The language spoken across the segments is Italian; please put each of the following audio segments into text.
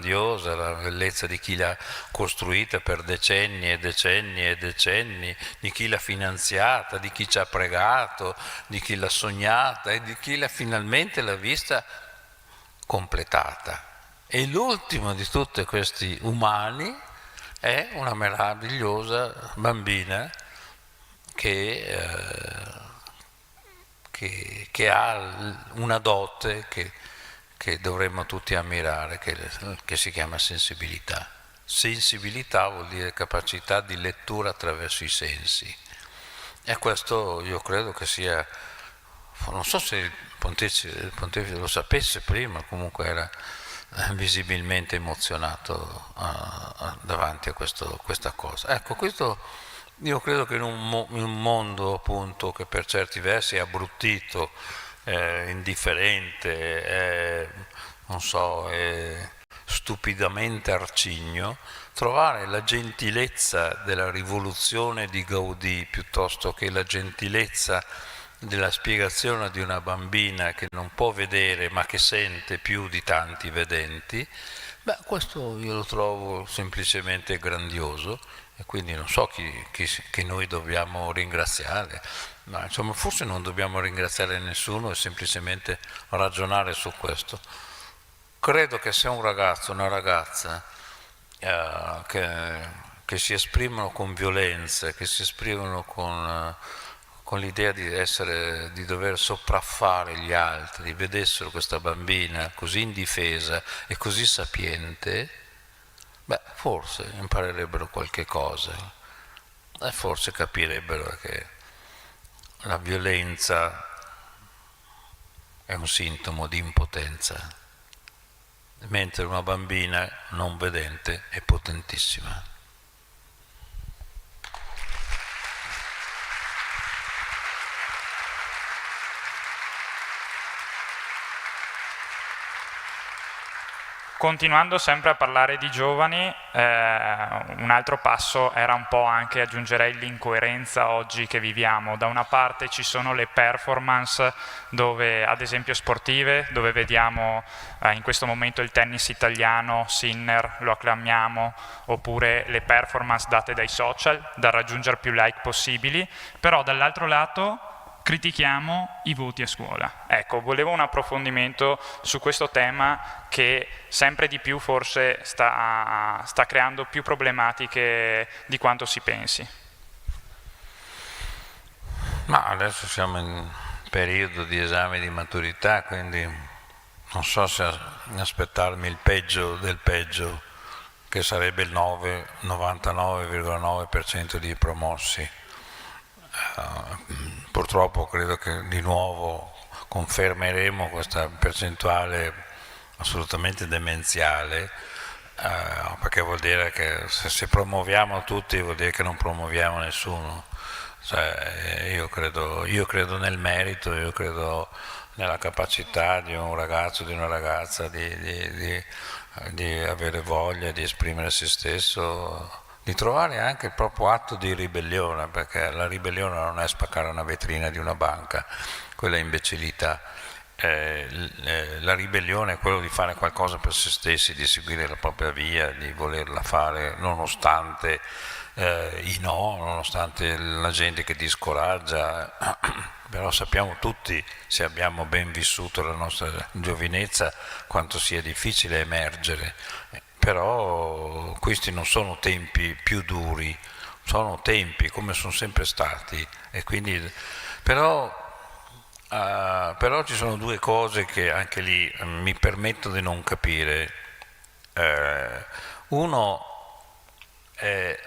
grandiosa, la bellezza di chi l'ha costruita per decenni e decenni e decenni, di chi l'ha finanziata, di chi ci ha pregato, di chi l'ha sognata e di chi finalmente l'ha vista completata. E l'ultimo di tutti questi umani è una meravigliosa bambina che ha una dote che dovremmo tutti ammirare, che si chiama sensibilità. Sensibilità vuol dire capacità di lettura attraverso i sensi. E questo io credo che sia, non so se il pontefice lo sapesse prima, comunque era visibilmente emozionato davanti a questa cosa. Ecco, questo io credo che in un mondo appunto che per certi versi è abbruttito, indifferente, non so, stupidamente arcigno, trovare la gentilezza della rivoluzione di Gaudì piuttosto che la gentilezza della spiegazione di una bambina che non può vedere ma che sente più di tanti vedenti, beh, questo io lo trovo semplicemente grandioso e quindi non so chi noi dobbiamo ringraziare, ma insomma forse non dobbiamo ringraziare nessuno e semplicemente ragionare su questo. Credo che se un ragazzo o una ragazza che si esprimono con violenza, che si esprimono con l'idea di dover sopraffare gli altri, vedessero questa bambina così indifesa e così sapiente, beh, forse imparerebbero qualche cosa e forse capirebbero che la violenza è un sintomo di impotenza, mentre una bambina non vedente è potentissima. Continuando sempre a parlare di giovani, un altro passo era un po' anche, aggiungerei, l'incoerenza oggi che viviamo. Da una parte ci sono le performance, dove, ad esempio sportive, dove vediamo in questo momento il tennis italiano, Sinner, lo acclamiamo, oppure le performance date dai social, da raggiungere più like possibili, però dall'altro lato critichiamo i voti a scuola. Ecco, volevo un approfondimento su questo tema che sempre di più forse sta creando più problematiche di quanto si pensi. Ma adesso siamo in periodo di esame di maturità, quindi non so se aspettarmi il peggio del peggio, che sarebbe il 99,9% di promossi. Purtroppo credo che di nuovo confermeremo questa percentuale assolutamente demenziale, perché vuol dire che se promuoviamo tutti vuol dire che non promuoviamo nessuno. Cioè, io credo nel merito, io credo nella capacità di un ragazzo, di una ragazza di avere voglia di esprimere se stesso, di trovare anche il proprio atto di ribellione, perché la ribellione non è spaccare una vetrina di una banca, quella è imbecillità. La ribellione è quello di fare qualcosa per se stessi, di seguire la propria via, di volerla fare nonostante i no, nonostante la gente che ti scoraggia. Però sappiamo tutti, se abbiamo ben vissuto la nostra giovinezza, quanto sia difficile emergere. Però questi non sono tempi più duri, sono tempi come sono sempre stati, e quindi però ci sono due cose che anche lì mi permetto di non capire. Uno è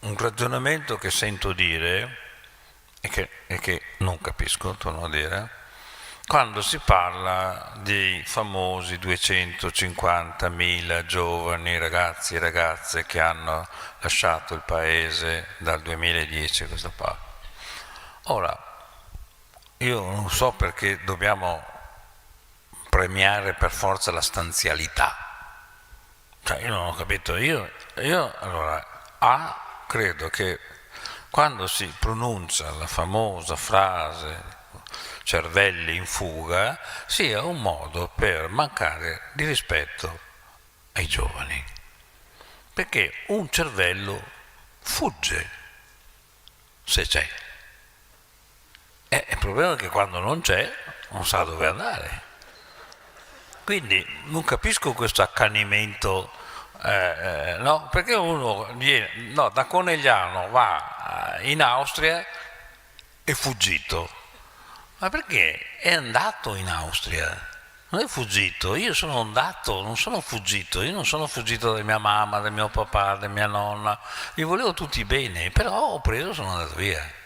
un ragionamento che sento dire e che non capisco, torno a dire, quando si parla dei famosi 250.000 giovani ragazzi e ragazze che hanno lasciato il paese dal 2010 a questa parte. Ora, io non so perché dobbiamo premiare per forza la stanzialità. Cioè, io non ho capito. Io allora, credo che quando si pronuncia la famosa frase cervelli in fuga sia un modo per mancare di rispetto ai giovani, perché un cervello fugge se c'è. Il problema è che quando non c'è non sa dove andare. Quindi non capisco questo accanimento, no? Perché uno viene, no, da Conegliano va in Austria e fuggito. Ma perché è andato in Austria? Non è fuggito, io sono andato, non sono fuggito, io non sono fuggito da mia mamma, da mio papà, da mia nonna, li volevo tutti bene, però ho preso e sono andato via.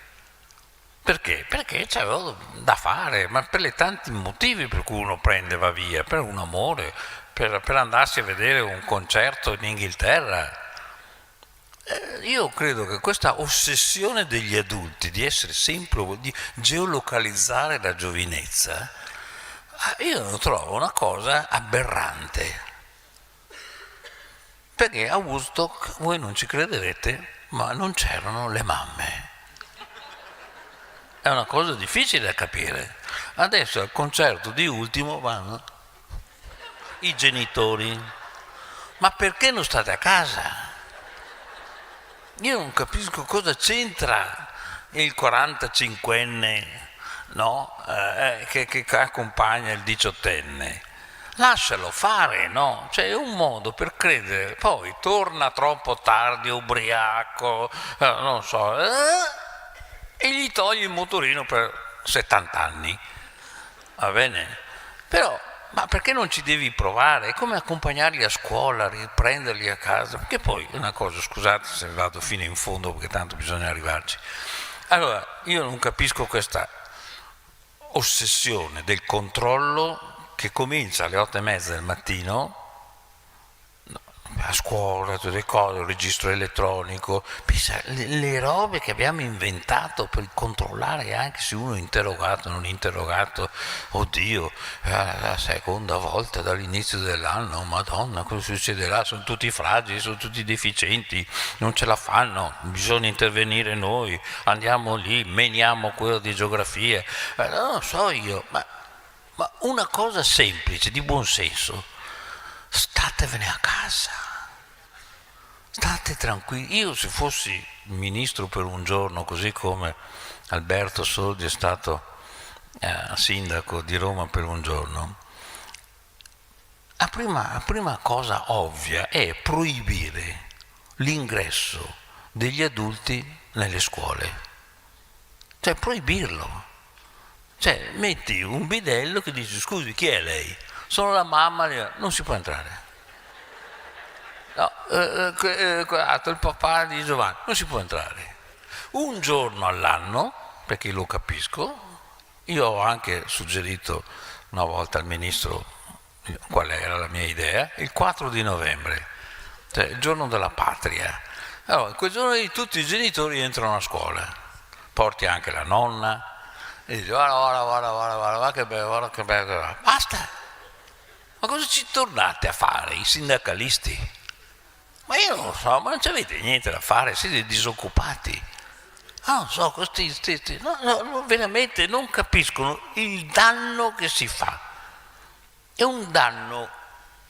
Perché? Perché c'avevo da fare, ma per i tanti motivi per cui uno prende e va via, per un amore, per andarsi a vedere un concerto in Inghilterra. Io credo che questa ossessione degli adulti di essere sempre, di geolocalizzare la giovinezza, io lo trovo una cosa aberrante. Perché a Woodstock, voi non ci crederete, ma non c'erano le mamme. È una cosa difficile da capire. Adesso al concerto di Ultimo vanno i genitori. Ma perché non state a casa? Io non capisco cosa c'entra il 45enne, no? Che accompagna il 18enne. Lascialo fare, no? Cioè è un modo per credere. Poi torna troppo tardi, ubriaco, non so, e gli togli il motorino per 70 anni. Va bene? Però, ma perché non ci devi provare? È come accompagnarli a scuola, riprenderli a casa. Perché poi, una cosa, scusate se vado fino in fondo perché tanto bisogna arrivarci. Allora, io non capisco questa ossessione del controllo che comincia alle 8:30 del mattino, a scuola, tutte le cose, il registro elettronico, pensa, le robe che abbiamo inventato per controllare anche se uno è interrogato o non è interrogato. Oddio, la seconda volta dall'inizio dell'anno, Madonna, cosa succederà? Sono tutti fragili, sono tutti deficienti, non ce la fanno, bisogna intervenire noi, andiamo lì, meniamo quello di geografia. Non so io, ma una cosa semplice, di buon senso, statevene a casa, state tranquilli. Io se fossi ministro per un giorno, così come Alberto Sordi è stato sindaco di Roma per un giorno, la prima cosa ovvia è proibire l'ingresso degli adulti nelle scuole, cioè proibirlo. Cioè metti un bidello che dice: scusi, chi è lei? Sono la mamma, non si può entrare. No, il papà di Giovanni, non si può entrare. Un giorno all'anno, perché lo capisco, io ho anche suggerito una volta al ministro qual era la mia idea, il 4 di novembre, cioè il giorno della patria. Allora, in quel giorno lì tutti i genitori entrano a scuola, porti anche la nonna, e dice: guarda che bello, basta. Ma cosa ci tornate a fare i sindacalisti? Ma io non lo so, ma non avete niente da fare, siete disoccupati. Non so, questi no, veramente non capiscono il danno che si fa. È un danno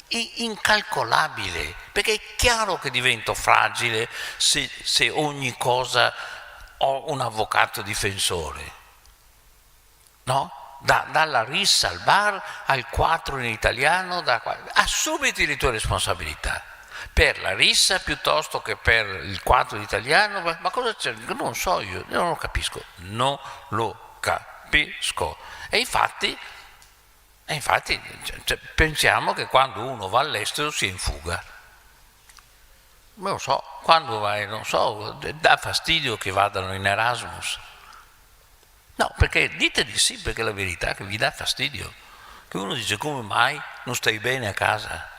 incalcolabile, perché è chiaro che divento fragile se ogni cosa ho un avvocato difensore. No? Dalla rissa al bar al 4 in italiano, assumiti le tue responsabilità per la rissa piuttosto che per il 4 in italiano. Ma cosa c'è? Non so, io non lo capisco, non lo capisco. E infatti cioè, pensiamo che quando uno va all'estero sia in fuga. Non lo so, quando vai, non so, dà fastidio che vadano in Erasmus. No, perché dite di sì, perché la verità è che vi dà fastidio. Che uno dice: come mai non stai bene a casa?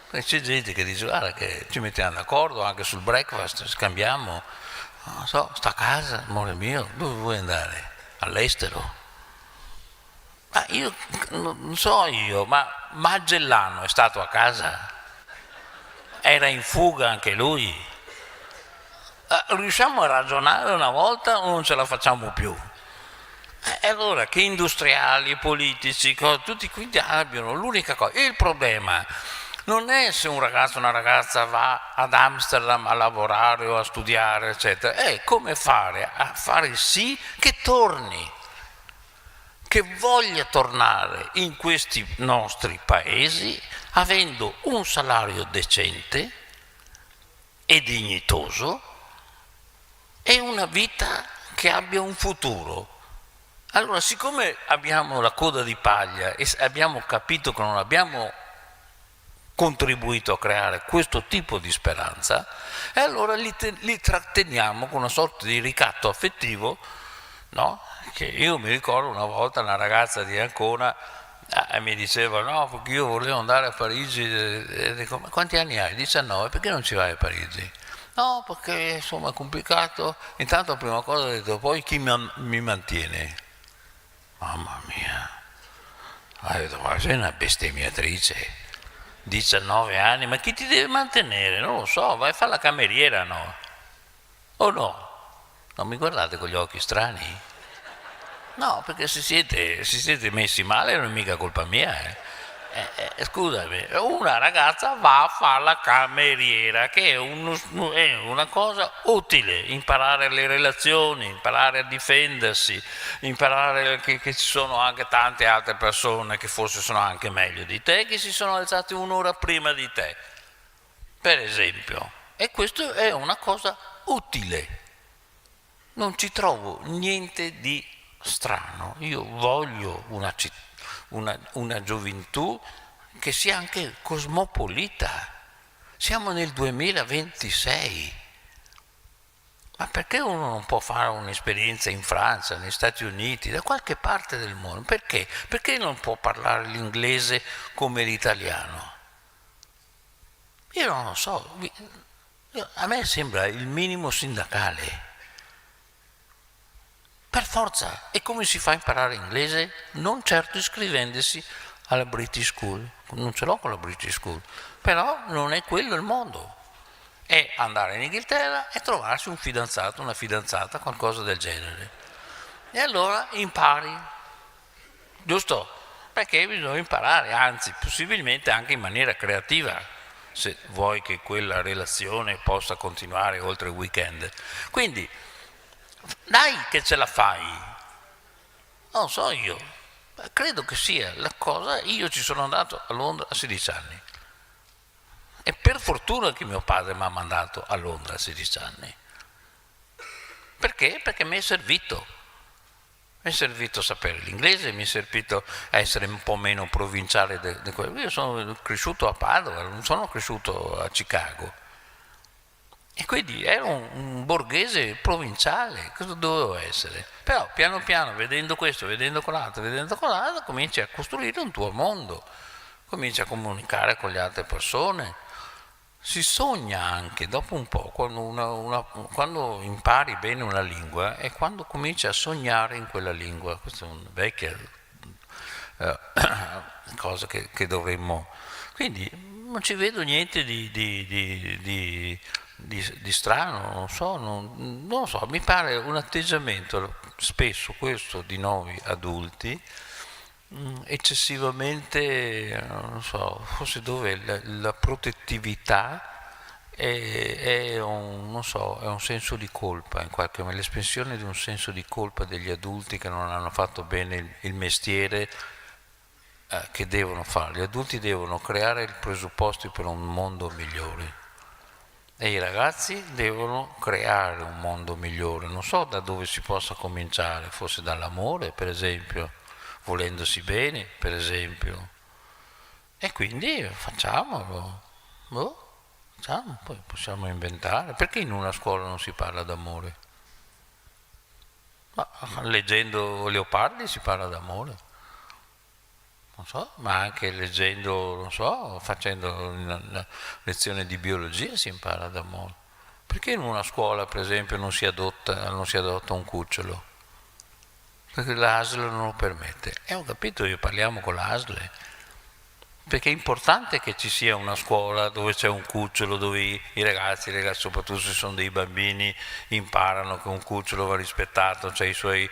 E c'è gente che dice: guarda che ci mettiamo d'accordo anche sul breakfast, scambiamo. Non so, sta a casa, amore mio, dove vuoi andare? All'estero? Ma io, non so io, ma Magellano è stato a casa? Era in fuga anche lui? Riusciamo a ragionare una volta o non ce la facciamo più? E allora che industriali, politici, tutti quindi abbiano l'unica cosa. Il problema Non è se un ragazzo o una ragazza va ad Amsterdam a lavorare o a studiare, eccetera, è come fare a fare sì che torni, che voglia tornare in questi nostri paesi avendo un salario decente e dignitoso e una vita che abbia un futuro. Allora, siccome abbiamo la coda di paglia e abbiamo capito che non abbiamo contribuito a creare questo tipo di speranza, e allora li tratteniamo con una sorta di ricatto affettivo, no? Che io mi ricordo una volta una ragazza di Ancona mi diceva no, perché io volevo andare a Parigi, e dico, ma quanti anni hai? 19, perché non ci vai a Parigi? No, perché insomma è complicato. Intanto la prima cosa ho detto, poi chi mi mantiene? Mamma mia, ho detto, ma sei una bestemmiatrice, 19 anni, ma chi ti deve mantenere? Non lo so, vai a fare la cameriera, no? O no? Non mi guardate con gli occhi strani? No, perché se siete messi male non è mica colpa mia. Scusami, una ragazza va a fare la cameriera, che è una cosa utile, imparare le relazioni, imparare a difendersi, imparare che ci sono anche tante altre persone che forse sono anche meglio di te, che si sono alzate un'ora prima di te, per esempio. E questo è una cosa utile. Non ci trovo niente di strano. Io voglio una gioventù che sia anche cosmopolita. Siamo nel 2026. Ma perché uno non può fare un'esperienza in Francia, negli Stati Uniti, da qualche parte del mondo? Perché? Perché non può parlare l'inglese come l'italiano? Io non lo so. A me sembra il minimo sindacale. Per forza. E come si fa a imparare inglese? Non certo iscrivendosi alla British School. Non ce l'ho con la British School. Però non è quello il modo. È andare in Inghilterra e trovarsi un fidanzato, una fidanzata, qualcosa del genere. E allora impari. Giusto? Perché bisogna imparare, anzi, possibilmente anche in maniera creativa, se vuoi che quella relazione possa continuare oltre il weekend. Quindi, dai che ce la fai, non so io, credo che sia la cosa. Io ci sono andato a Londra a 16 anni e per fortuna che mio padre mi ha mandato a Londra a 16 anni. Perché? Perché mi è servito sapere l'inglese, mi è servito essere un po' meno provinciale di quello. Io sono cresciuto a Padova, non sono cresciuto a Chicago. E quindi ero un borghese provinciale, cosa dovevo essere? Però piano piano, vedendo questo, vedendo quell'altro, cominci a costruire un tuo mondo, cominci a comunicare con le altre persone. Si sogna anche, dopo un po', quando impari bene una lingua, è quando cominci a sognare in quella lingua. Questa è una vecchia cosa che dovremmo... Quindi non ci vedo niente di strano, non lo so, mi pare un atteggiamento spesso questo di noi adulti eccessivamente, non so, forse dove la protettività è non so, è un senso di colpa, in qualche modo, l'espressione di un senso di colpa degli adulti che non hanno fatto bene il mestiere che devono fare. Gli adulti devono creare i presupposti per un mondo migliore. E i ragazzi devono creare un mondo migliore. Non so da dove si possa cominciare, forse dall'amore, per esempio, volendosi bene, per esempio. E quindi facciamolo. Facciamo, poi possiamo inventare. Perché in una scuola non si parla d'amore? Ma leggendo Leopardi si parla d'amore. Non so, ma anche leggendo, non so, facendo una lezione di biologia si impara d'amore. Perché in una scuola, per esempio, non si adotta un cucciolo? Perché l'ASL non lo permette. E ho capito, io parliamo con l'ASL. Perché è importante che ci sia una scuola dove c'è un cucciolo, dove i ragazzi, soprattutto se sono dei bambini, imparano che un cucciolo va rispettato, c'ha i suoi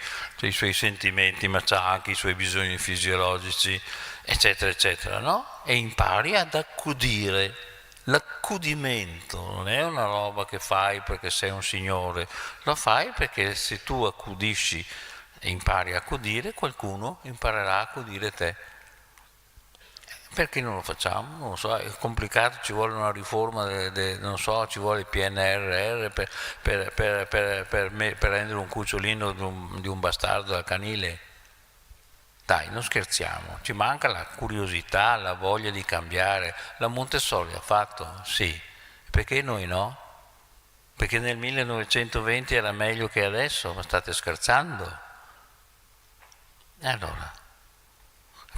sentimenti, ma c'ha anche i suoi bisogni fisiologici. eccetera, eccetera, no? E impari ad accudire. L'accudimento non è una roba che fai perché sei un signore, lo fai perché se tu accudisci e impari a accudire, qualcuno imparerà a accudire te. Perché non lo facciamo? Non lo so, è complicato, ci vuole una riforma, non so, ci vuole il PNRR per prendere un cucciolino di un bastardo al canile. Dai, non scherziamo, ci manca la curiosità, la voglia di cambiare. La Montessori ha fatto? Sì. Perché noi no? Perché nel 1920 era meglio che adesso, ma state scherzando? E allora?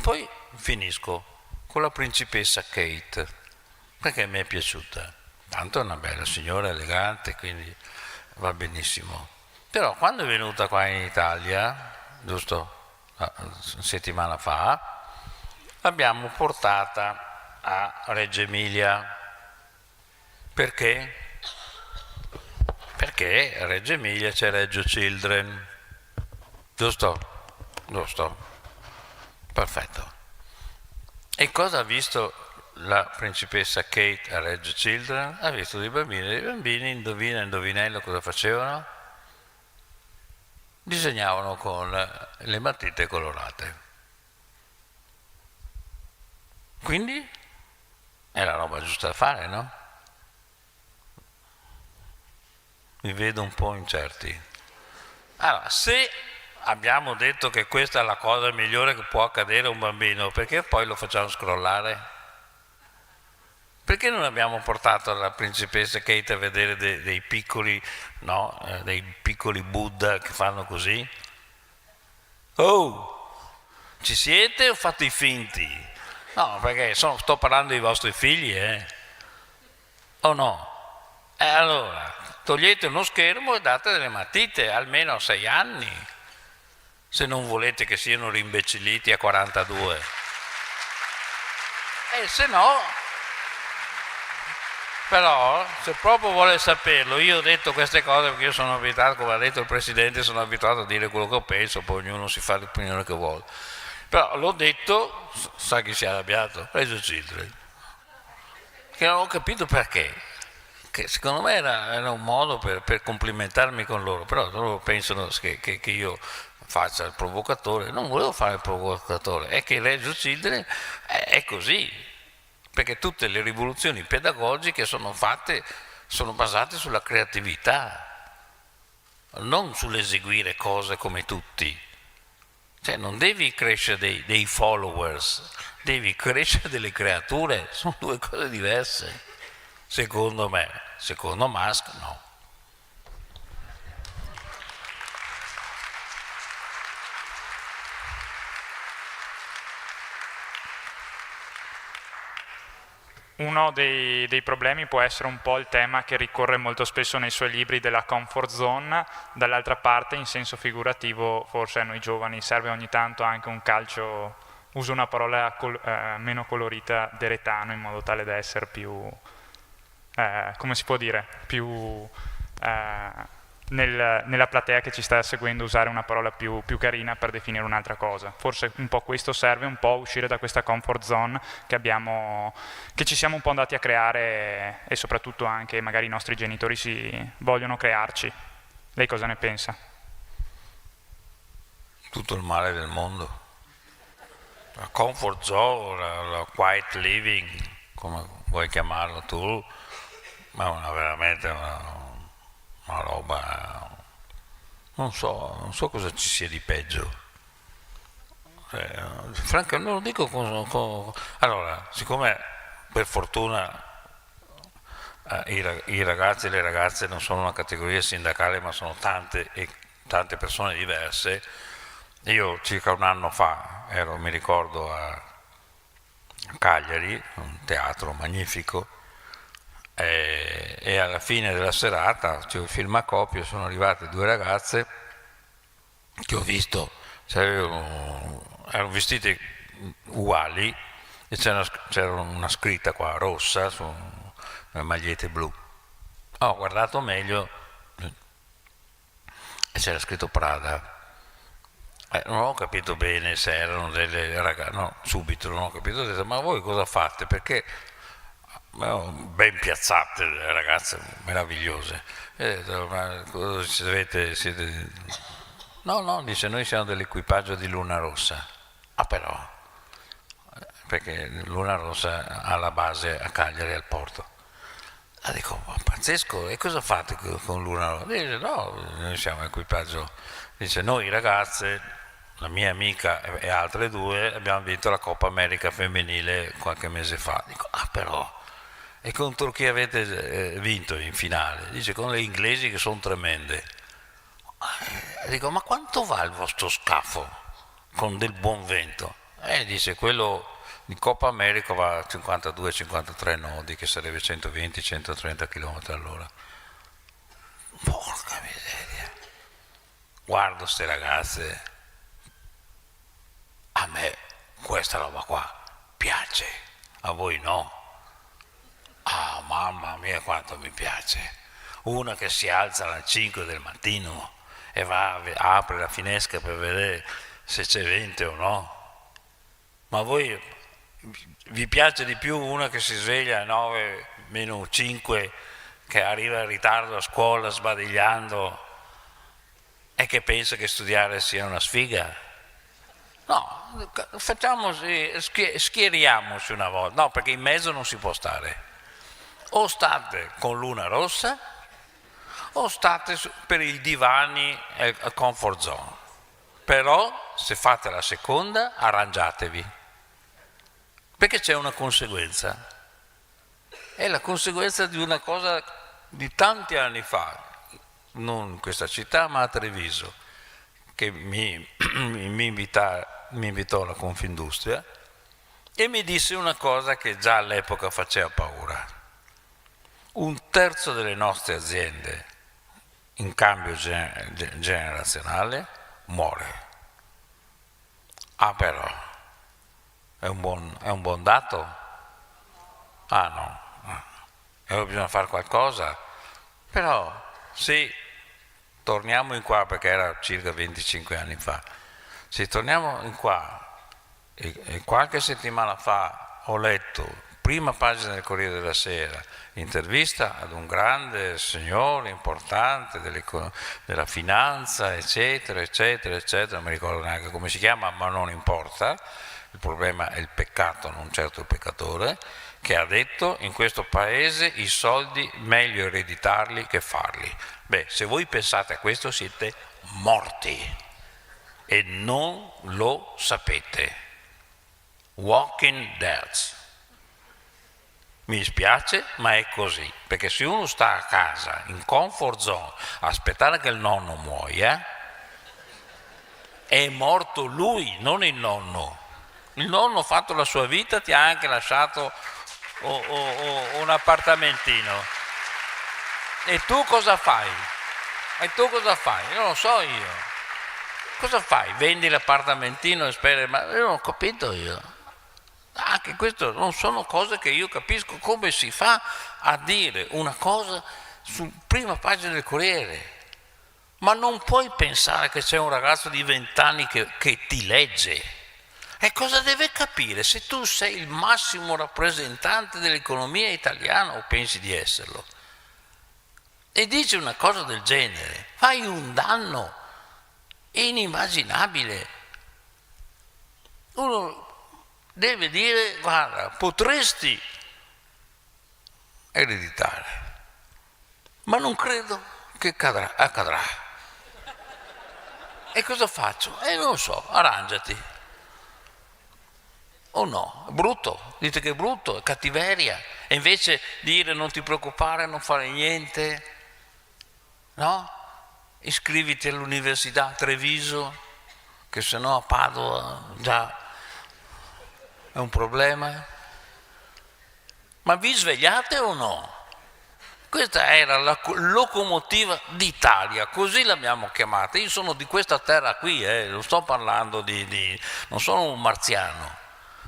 Poi finisco con la principessa Kate, perché mi è piaciuta. Tanto è una bella signora, elegante, quindi va benissimo. Però quando è venuta qua in Italia, giusto una settimana fa, l'abbiamo portata a Reggio Emilia. Perché? Perché a Reggio Emilia c'è Reggio Children, giusto? Giusto? Perfetto. E cosa ha visto la principessa Kate a Reggio Children? Ha visto dei bambini, indovinello cosa facevano? Disegnavano con le matite colorate. Quindi è la roba giusta da fare, no? Mi vedo un po' incerti. Allora, se abbiamo detto che questa è la cosa migliore che può accadere a un bambino, perché poi lo facciamo scrollare? Perché non abbiamo portato la principessa Kate a vedere dei piccoli, no, dei piccoli Buddha che fanno così? Oh, ci siete o fate i finti? No, perché sto parlando dei vostri figli, o no? E allora, togliete uno schermo e date delle matite, almeno a 6 anni, se non volete che siano rimbecilliti a 42. E se no, però, se proprio vuole saperlo, io ho detto queste cose perché io sono abituato, come ha detto il Presidente, sono abituato a dire quello che penso, poi ognuno si fa l'opinione che vuole. Però l'ho detto, sa chi si è arrabbiato? Reggio Children. Che non ho capito perché. Che secondo me era un modo per complimentarmi con loro, però loro pensano che io faccia il provocatore. Non volevo fare il provocatore, è che Reggio Children è così. Perché tutte le rivoluzioni pedagogiche sono basate sulla creatività, non sull'eseguire cose come tutti. Cioè non devi crescere dei followers, devi crescere delle creature, sono due cose diverse, secondo me. Secondo Musk no. Uno dei problemi può essere un po' il tema che ricorre molto spesso nei suoi libri della comfort zone, dall'altra parte in senso figurativo forse a noi giovani serve ogni tanto anche un calcio, uso una parola meno colorita, deretano, in modo tale da essere più, come si può dire, più nella platea che ci sta seguendo, usare una parola più carina per definire un'altra cosa. Forse un po' questo serve, un po' uscire da questa comfort zone che ci siamo un po' andati a creare e soprattutto anche magari i nostri genitori si vogliono crearci. Lei cosa ne pensa? Tutto il male del mondo. La comfort zone, la quiet living, come vuoi chiamarlo tu, ma è veramente una roba, non so cosa ci sia di peggio. Franco, non lo dico allora, siccome per fortuna i ragazzi e le ragazze non sono una categoria sindacale, ma sono tante persone diverse, io circa un anno fa mi ricordo a Cagliari, un teatro magnifico, e alla fine della serata, c'è il filmacopio, sono arrivate due ragazze che ho visto, erano vestite uguali e c'era una scritta qua rossa su una maglietta blu. Ho guardato meglio e c'era scritto Prada. Non ho capito bene se erano delle ragazze, no, subito non ho capito, ho detto, ma voi cosa fate? Perché ben piazzate, le ragazze meravigliose. E ho detto, ma cosa siete... No, no, dice, noi siamo dell'equipaggio di Luna Rossa. Ah però, perché Luna Rossa ha la base a Cagliari, al porto. Ah, dico, ma pazzesco, e cosa fate con Luna Rossa? Dice, no, noi siamo equipaggio. Dice, noi ragazze, la mia amica e altre due, abbiamo vinto la Coppa America femminile qualche mese fa. Dico, ah però, e contro chi avete vinto in finale? Dice, con le inglesi che sono tremende. Dico, ma quanto va il vostro scafo con del buon vento? Dice, quello di Coppa America va a 52-53 nodi, che sarebbe 120-130 km all'ora. Porca miseria. Guardo ste ragazze, a me questa roba qua piace, a voi no. Ah, mamma mia quanto mi piace. Una che si alza alle 5 del mattino e apre la finestra per vedere se c'è vento o no. Ma voi vi piace di più una che si sveglia alle 9 meno 5, che arriva in ritardo a scuola sbadigliando e che pensa che studiare sia una sfiga? No, schieriamoci una volta, no, perché in mezzo non si può stare. O state con Luna Rossa o state per i divani e comfort zone. Però se fate la seconda arrangiatevi, perché c'è una conseguenza. È la conseguenza di una cosa di tanti anni fa, non in questa città ma a Treviso, che mi invitò alla Confindustria e mi disse una cosa che già all'epoca faceva paura. Un terzo delle nostre aziende in cambio generazionale muore. Ah però, è un buon dato? Ah no, e bisogna fare qualcosa. Però se torniamo in qua, perché era circa 25 anni fa, se torniamo in qua e qualche settimana fa ho letto, prima pagina del Corriere della Sera, intervista ad un grande signore importante della finanza, eccetera, eccetera, eccetera, non mi ricordo neanche come si chiama, ma non importa, il problema è il peccato, non certo il peccatore, che ha detto in questo paese i soldi meglio ereditarli che farli. Beh, se voi pensate a questo siete morti e non lo sapete. Walking Dead. Mi spiace, ma è così, perché se uno sta a casa, in comfort zone, a aspettare che il nonno muoia, è morto lui, non il nonno. Il nonno ha fatto la sua vita, ti ha anche lasciato un appartamentino. E tu cosa fai? Non lo so io. Cosa fai? Vendi l'appartamentino e speri, ma io non ho capito io. Anche questo non sono cose che io capisco, come si fa a dire una cosa su prima pagina del Corriere. Ma non puoi pensare che c'è un ragazzo di 20 anni che ti legge. E cosa deve capire? Se tu sei il massimo rappresentante dell'economia italiana o pensi di esserlo e dici una cosa del genere, fai un danno inimmaginabile. Uno deve dire, guarda, potresti ereditare, ma non credo che accadrà. E cosa faccio? Non lo so, arrangiati. O no? È brutto, dite che è brutto, è cattiveria. E invece dire non ti preoccupare, non fare niente, no? Iscriviti all'università a Treviso, che sennò a Padova già è un problema. Ma vi svegliate o no? Questa era la locomotiva d'Italia, così l'abbiamo chiamata. Io sono di questa terra qui, non sto parlando non sono un marziano.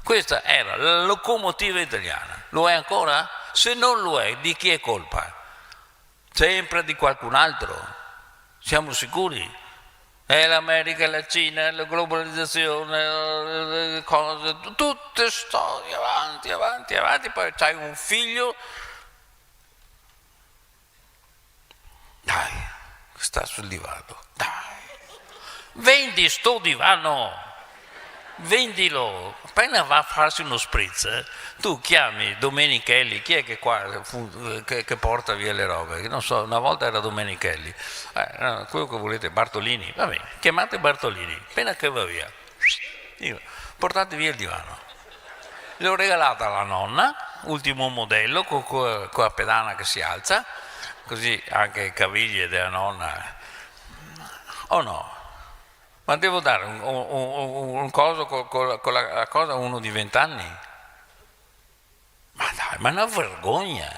Questa era la locomotiva italiana. Lo è ancora? Se non lo è, di chi è colpa? Sempre di qualcun altro? Siamo sicuri? è l'America, la Cina, la globalizzazione, le cose, tutte storie avanti, avanti, avanti, poi c'hai un figlio, dai, sta sul divano, dai, vendi sto divano, vendilo, appena va a farsi uno spritz, tu chiami Domenichelli, chi è che qua che porta via le robe? Non so, una volta era Domenichelli, quello che volete, Bartolini, va bene, chiamate Bartolini, appena che va via, portate via il divano. L'ho regalata alla nonna, ultimo modello, con la pedana che si alza, così anche i caviglie della nonna, o no? Ma devo dare un coso con la cosa a uno di 20 anni? Ma dai, ma è una vergogna.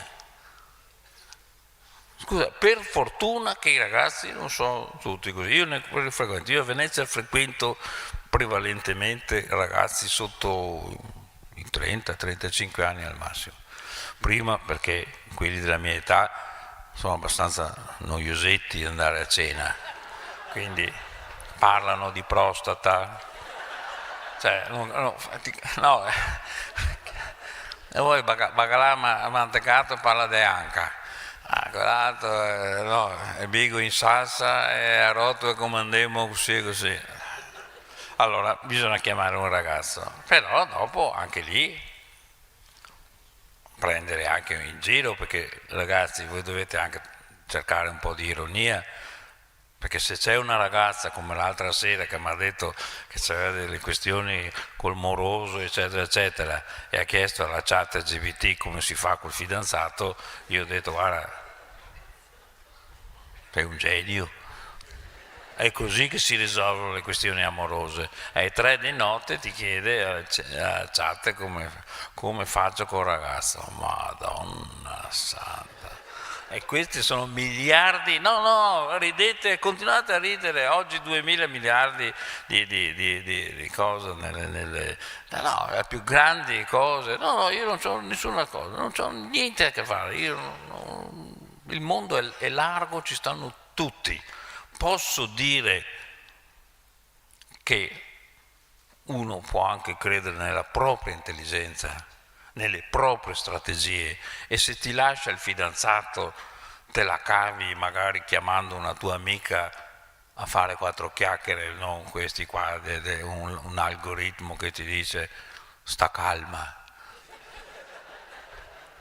Scusa, per fortuna che i ragazzi non sono tutti così. Io a Venezia frequento prevalentemente ragazzi sotto i 30-35 anni al massimo. Prima perché quelli della mia età sono abbastanza noiosetti di andare a cena, quindi parlano di prostata, cioè, no, e poi bagalà mantecato parla di anca, quell'altro no, è bigo in salsa e a rotolo comandiamo così e così. Allora bisogna chiamare un ragazzo, però dopo anche lì prendere anche in giro, perché ragazzi voi dovete anche cercare un po' di ironia, perché se c'è una ragazza come l'altra sera che mi ha detto che c'era delle questioni col moroso eccetera eccetera e ha chiesto alla chat LGBT come si fa col fidanzato, io ho detto guarda, sei un genio, è così che si risolvono le questioni amorose. Alle 3 di notte ti chiede alla chat come faccio col ragazzo, Madonna santa. E questi sono miliardi, no, ridete, continuate a ridere, oggi 2000 miliardi di cose, no, le più grandi cose, no, io non ho nessuna cosa, non ho niente a che fare, il mondo è largo, ci stanno tutti, posso dire che uno può anche credere nella propria intelligenza, nelle proprie strategie, e se ti lascia il fidanzato te la cavi magari chiamando una tua amica a fare 4 chiacchiere, non questi qua, un algoritmo che ti dice sta calma,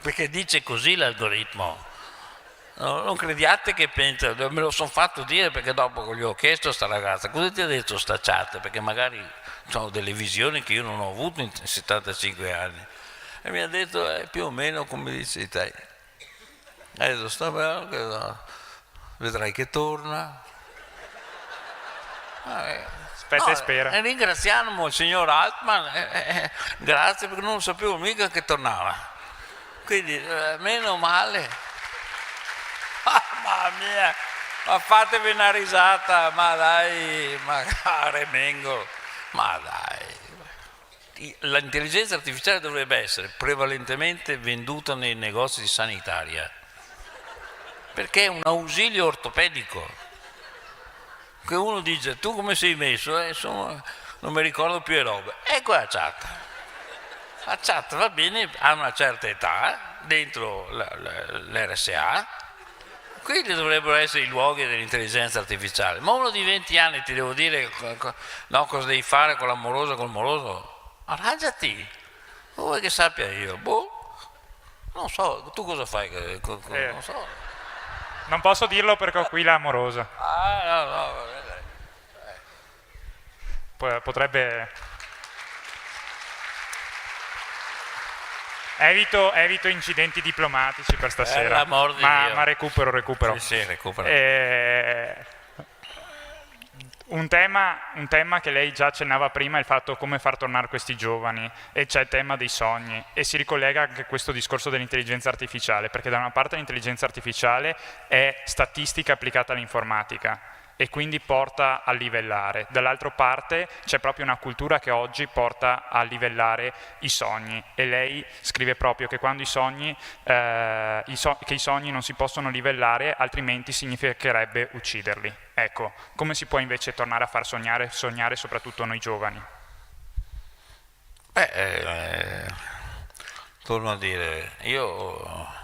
perché dice così l'algoritmo. No, non crediate che pensa, me lo sono fatto dire, perché dopo gli ho chiesto a sta ragazza cosa ti ha detto sta chat, perché magari sono delle visioni che io non ho avuto in 75 anni, e mi ha detto più o meno come dici te. Ha detto sta bene, vedrai che torna. Aspetta e spera. E ringraziamo il signor Altman, grazie, perché non sapevo mica che tornava, quindi meno male. Mamma mia, ma fatevi una risata, ma dai, ma Remengo, ma dai. L'intelligenza artificiale dovrebbe essere prevalentemente venduta nei negozi di sanitaria, perché è un ausilio ortopedico. Che uno dice, tu come sei messo? Insomma, non mi ricordo più le robe. Ecco la chat. La chat va bene, ha una certa età, dentro l'RSA, quelli dovrebbero essere i luoghi dell'intelligenza artificiale, ma uno di 20 anni ti devo dire no, cosa devi fare con l'amoroso, col moroso? Arrangiati, vuoi che sappia io? Boh, non so, tu cosa fai? Non so. Non posso dirlo perché ho qui l'amorosa. No, Potrebbe... Evito incidenti diplomatici per stasera, l'amor di Dio. Ma recupero. Sì, recupero. Un tema che lei già accennava prima è il fatto come far tornare questi giovani, e c'è il tema dei sogni, e si ricollega anche a questo discorso dell'intelligenza artificiale, perché da una parte l'intelligenza artificiale è statistica applicata all'informatica, e quindi porta a livellare. Dall'altra parte c'è proprio una cultura che oggi porta a livellare i sogni, e lei scrive proprio che quando che i sogni non si possono livellare, altrimenti significherebbe ucciderli. Ecco, come si può invece tornare a far sognare soprattutto noi giovani? Torno a dire, io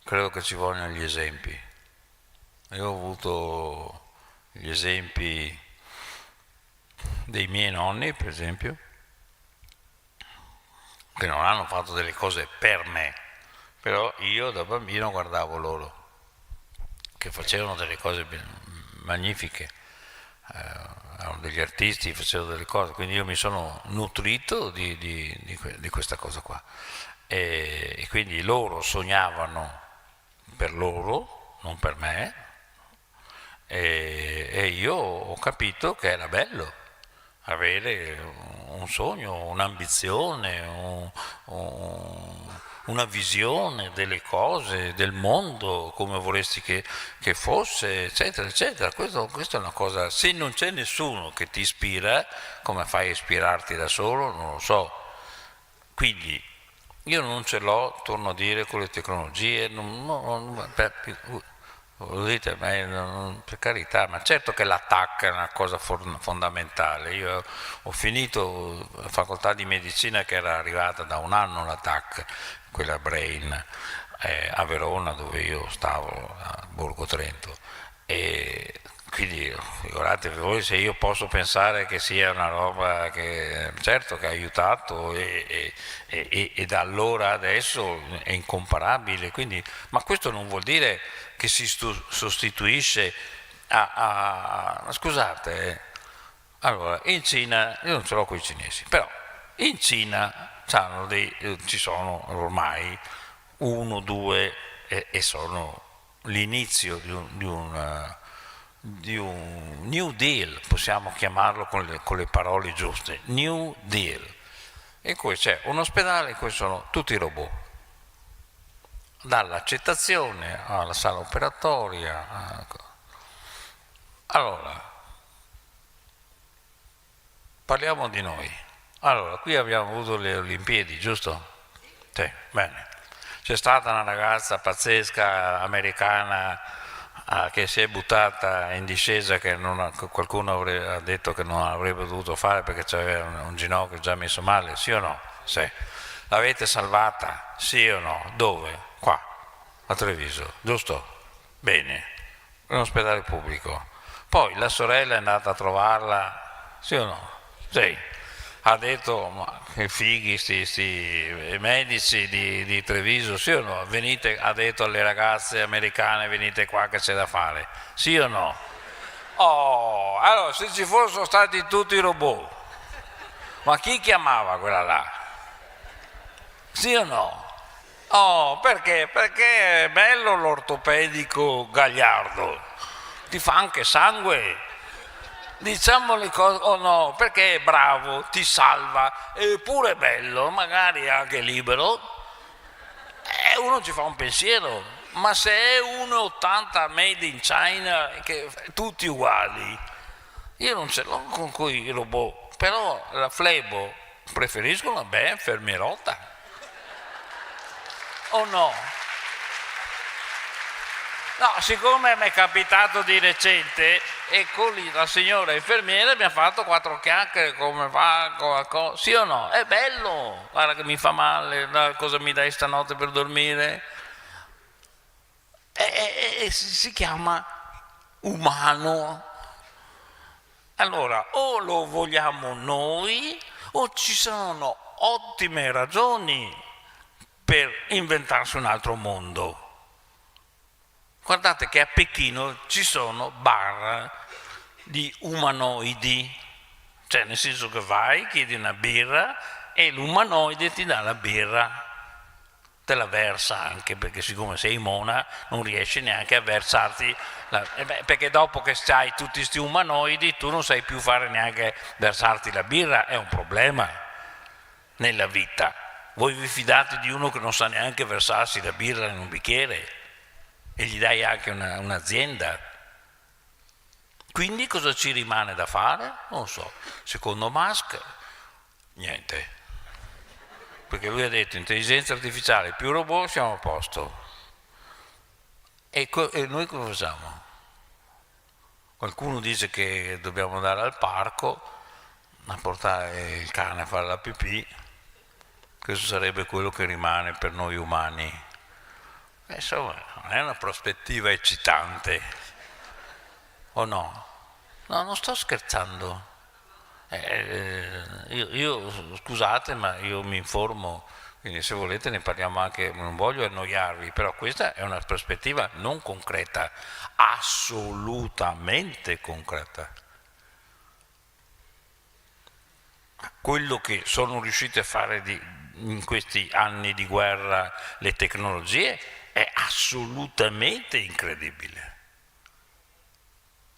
credo che ci vogliono gli esempi. Io ho avuto gli esempi dei miei nonni, per esempio, che non hanno fatto delle cose per me, però io da bambino guardavo loro, che facevano delle cose magnifiche, erano degli artisti, facevano delle cose, quindi io mi sono nutrito di questa cosa qua. E quindi loro sognavano per loro, non per me, e io ho capito che era bello avere un sogno, un'ambizione, una visione delle cose, del mondo, come vorresti che fosse, eccetera, eccetera. Questo è una cosa, se non c'è nessuno che ti ispira, come fai a ispirarti da solo, non lo so. Quindi io non ce l'ho, torno a dire, con le tecnologie, lo dite, per carità, ma certo che l'attacco è una cosa fondamentale. Io ho finito la facoltà di medicina che era arrivata da un anno l'attacco, quella Brain, a Verona dove io stavo, a Borgo Trento. E quindi figurate voi se io posso pensare che sia una roba che certo che ha aiutato e da allora adesso è incomparabile, quindi, ma questo non vuol dire che si sostituisce scusate, allora in Cina, io non ce l'ho con i cinesi, però in Cina ci sono ormai uno, due e sono l'inizio di un New Deal, possiamo chiamarlo con le parole giuste, New Deal, in cui c'è un ospedale in cui sono tutti robot, dall'accettazione alla sala operatoria. Allora, parliamo di noi. Allora, qui abbiamo avuto le Olimpiadi, giusto? Sì, bene. C'è stata una ragazza pazzesca americana che si è buttata in discesa, che qualcuno ha detto che non avrebbe dovuto fare perché aveva un ginocchio già messo male, sì o no? Sì. L'avete salvata? Sì o no? Dove? Qua, a Treviso, giusto? Bene, in un ospedale pubblico. Poi la sorella è andata a trovarla, sì o no? Sì. Ha detto, ma che fighi sti medici di Treviso, sì o no? Venite, ha detto alle ragazze americane, venite qua che c'è da fare, sì o no? Oh, allora se ci fossero stati tutti i robot, ma chi chiamava quella là? Sì o no? Oh, perché? Perché è bello l'ortopedico gagliardo, ti fa anche sangue. Diciamo le cose, oh no, perché è bravo, ti salva, è pure bello, magari anche libero, uno ci fa un pensiero, ma se è 1,80 made in China, che tutti uguali, io non ce l'ho con quei robot, però la flebo preferisco una bella infermierotta, o no? No, siccome mi è capitato di recente e con la signora infermiera mi ha fatto 4 chiacchiere, come va, sì o no? È bello, guarda che mi fa male, cosa mi dai stanotte per dormire? Si chiama umano. Allora, o lo vogliamo noi o ci sono ottime ragioni per inventarsi un altro mondo. Guardate che a Pechino ci sono bar di umanoidi, cioè nel senso che vai, chiedi una birra e l'umanoide ti dà la birra, te la versa anche, perché siccome sei mona non riesci neanche a versarti, perché dopo che hai tutti questi umanoidi tu non sai più fare neanche versarti la birra, è un problema nella vita. Voi vi fidate di uno che non sa neanche versarsi la birra in un bicchiere? E gli dai anche un'azienda. Quindi cosa ci rimane da fare? Non so. Secondo Musk, niente. Perché lui ha detto intelligenza artificiale più robot siamo a posto. E noi cosa facciamo? Qualcuno dice che dobbiamo andare al parco a portare il cane a fare la pipì. Questo sarebbe quello che rimane per noi umani. Insomma, non è una prospettiva eccitante, o no? No, non sto scherzando. Scusate, ma io mi informo, quindi se volete ne parliamo anche, non voglio annoiarvi, però questa è una prospettiva non concreta, assolutamente concreta. Quello che sono riusciti a fare in questi anni di guerra le tecnologie è assolutamente incredibile.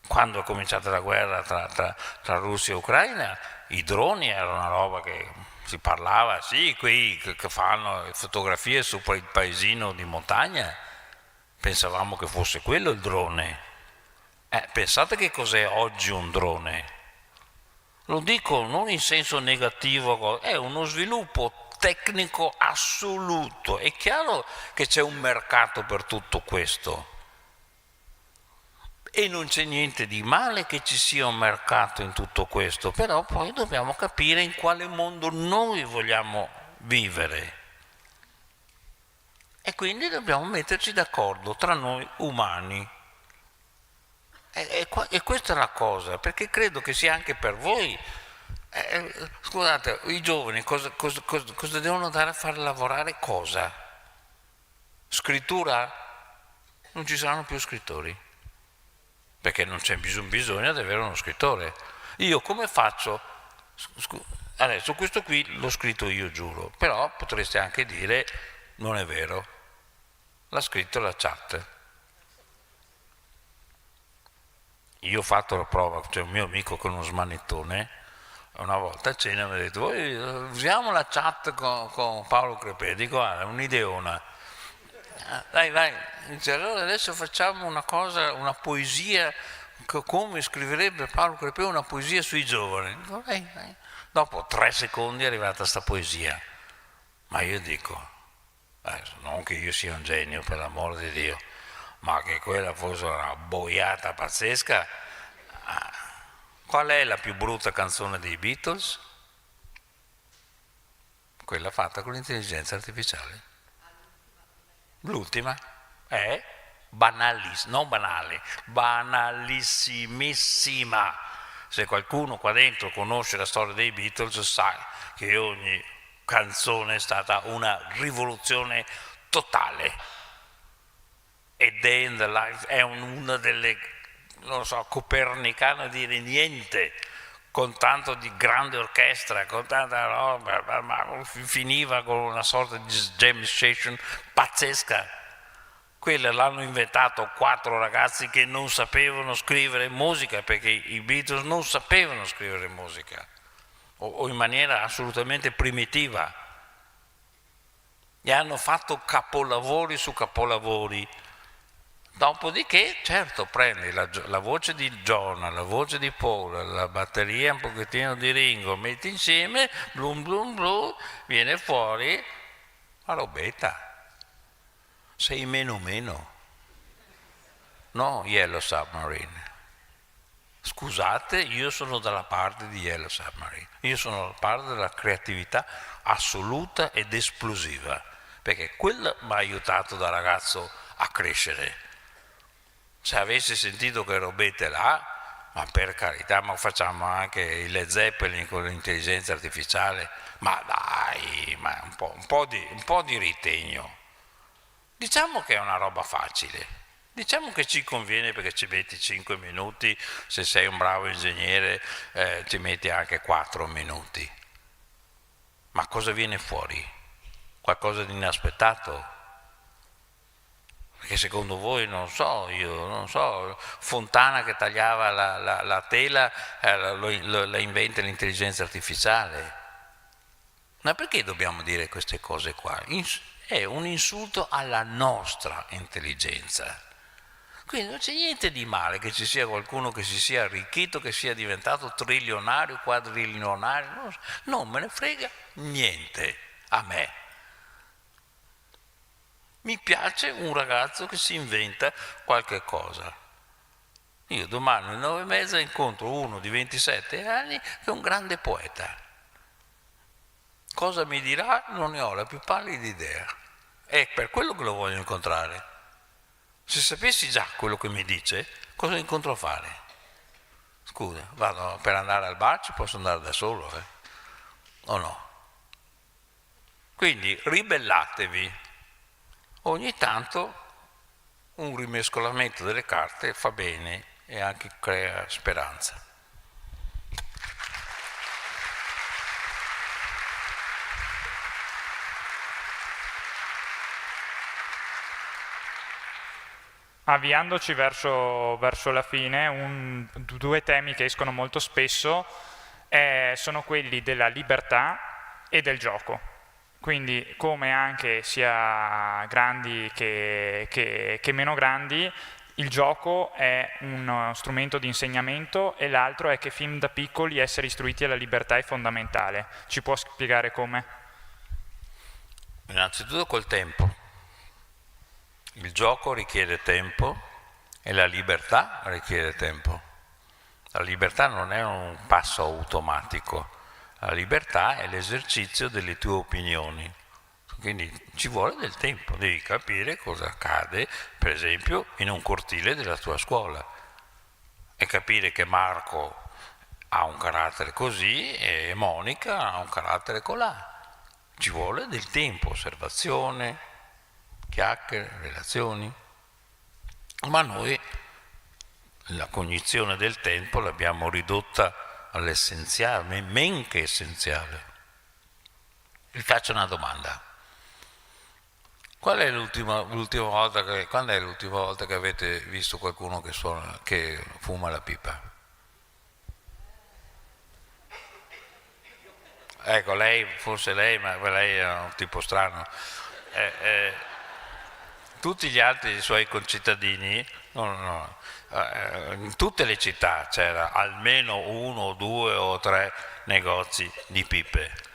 Quando è cominciata la guerra tra Russia e Ucraina, i droni erano una roba che si parlava, sì, quei che fanno fotografie sopra il paesino di montagna, pensavamo che fosse quello il drone. Pensate che cos'è oggi un drone? Lo dico non in senso negativo, è uno sviluppo tecnico assoluto. È chiaro che c'è un mercato per tutto questo. E non c'è niente di male che ci sia un mercato in tutto questo, però poi dobbiamo capire in quale mondo noi vogliamo vivere. E quindi dobbiamo metterci d'accordo tra noi umani. E questa è la cosa, perché credo che sia anche per voi. Scusate, i giovani cosa devono andare a fare lavorare? Cosa? Scrittura? Non ci saranno più scrittori, perché non c'è bisogno di avere uno scrittore. Io come faccio? Adesso questo qui l'ho scritto io, giuro, però potreste anche dire non è vero, l'ha scritto la chat. Io ho fatto la prova, c'è un mio amico con uno smanettone, una volta a cena mi ha detto usiamo la chat con Paolo Crepè, dico guarda, è un'ideona. Vai, dice, allora adesso facciamo una cosa, una poesia, come scriverebbe Paolo Crepè una poesia sui giovani. Dico, vai. Dopo 3 secondi è arrivata sta poesia, ma io dico, non che io sia un genio per l'amor di Dio, ma che quella fosse una boiata pazzesca. Qual è la più brutta canzone dei Beatles? Quella fatta con l'intelligenza artificiale. L'ultima è non banale, banalissimissima. Se qualcuno qua dentro conosce la storia dei Beatles sa che ogni canzone è stata una rivoluzione totale. E Day in the Life è una delle, non so, copernicana dire niente, con tanto di grande orchestra, con tanta roba, ma finiva con una sorta di jam session pazzesca. Quella l'hanno inventato 4 ragazzi che non sapevano scrivere musica, perché i Beatles non sapevano scrivere musica, o in maniera assolutamente primitiva. E hanno fatto capolavori su capolavori. Dopodiché, certo, prendi la voce di John, la voce di Paul, la batteria un pochettino di Ringo, metti insieme, blum blum blum, viene fuori la robetta. Sei meno. No, Yellow Submarine. Scusate, io sono dalla parte di Yellow Submarine. Io sono dalla parte della creatività assoluta ed esplosiva, perché quello mi ha aiutato da ragazzo a crescere. Se avessi sentito che robette là, ma per carità, ma facciamo anche i Led Zeppelin con l'intelligenza artificiale, ma dai, ma un po' di ritegno. Diciamo che è una roba facile, diciamo che ci conviene perché ci metti 5 minuti, se sei un bravo ingegnere ci metti anche 4 minuti. Ma cosa viene fuori? Qualcosa di inaspettato? Perché secondo voi, non so, Fontana che tagliava la tela la inventa l'intelligenza artificiale. Ma perché dobbiamo dire queste cose qua? È un insulto alla nostra intelligenza. Quindi non c'è niente di male che ci sia qualcuno che si sia arricchito, che sia diventato trilionario, quadrilionario, non me ne frega niente a me. Mi piace un ragazzo che si inventa qualche cosa. Io domani alle 9:30 incontro uno di 27 anni che è un grande poeta. Cosa mi dirà? Non ne ho la più pallida idea. È per quello che lo voglio incontrare. Se sapessi già quello che mi dice, cosa incontro a fare? Scusa, vado per andare al bar, ci posso andare da solo, o no? Quindi ribellatevi. Ogni tanto un rimescolamento delle carte fa bene e anche crea speranza. Avviandoci verso la fine, due temi che escono molto spesso sono quelli della libertà e del gioco. Quindi come anche sia grandi che meno grandi, il gioco è uno strumento di insegnamento e l'altro è che fin da piccoli essere istruiti alla libertà è fondamentale. Ci può spiegare come? Innanzitutto col tempo. Il gioco richiede tempo e la libertà richiede tempo. La libertà non è un passo automatico, la libertà è l'esercizio delle tue opinioni. Quindi ci vuole del tempo, devi capire cosa accade, per esempio, in un cortile della tua scuola e capire che Marco ha un carattere così e Monica ha un carattere colà. Ci vuole del tempo, osservazione, chiacchiere, relazioni, ma noi la cognizione del tempo l'abbiamo ridotta all'essenziale, men che essenziale. Vi faccio una domanda. Quando è l'ultima volta che avete visto qualcuno che fuma la pipa? Ecco, forse lei, ma lei è un tipo strano. Tutti gli altri suoi concittadini, in tutte le città c'era almeno uno, due o tre negozi di pipe,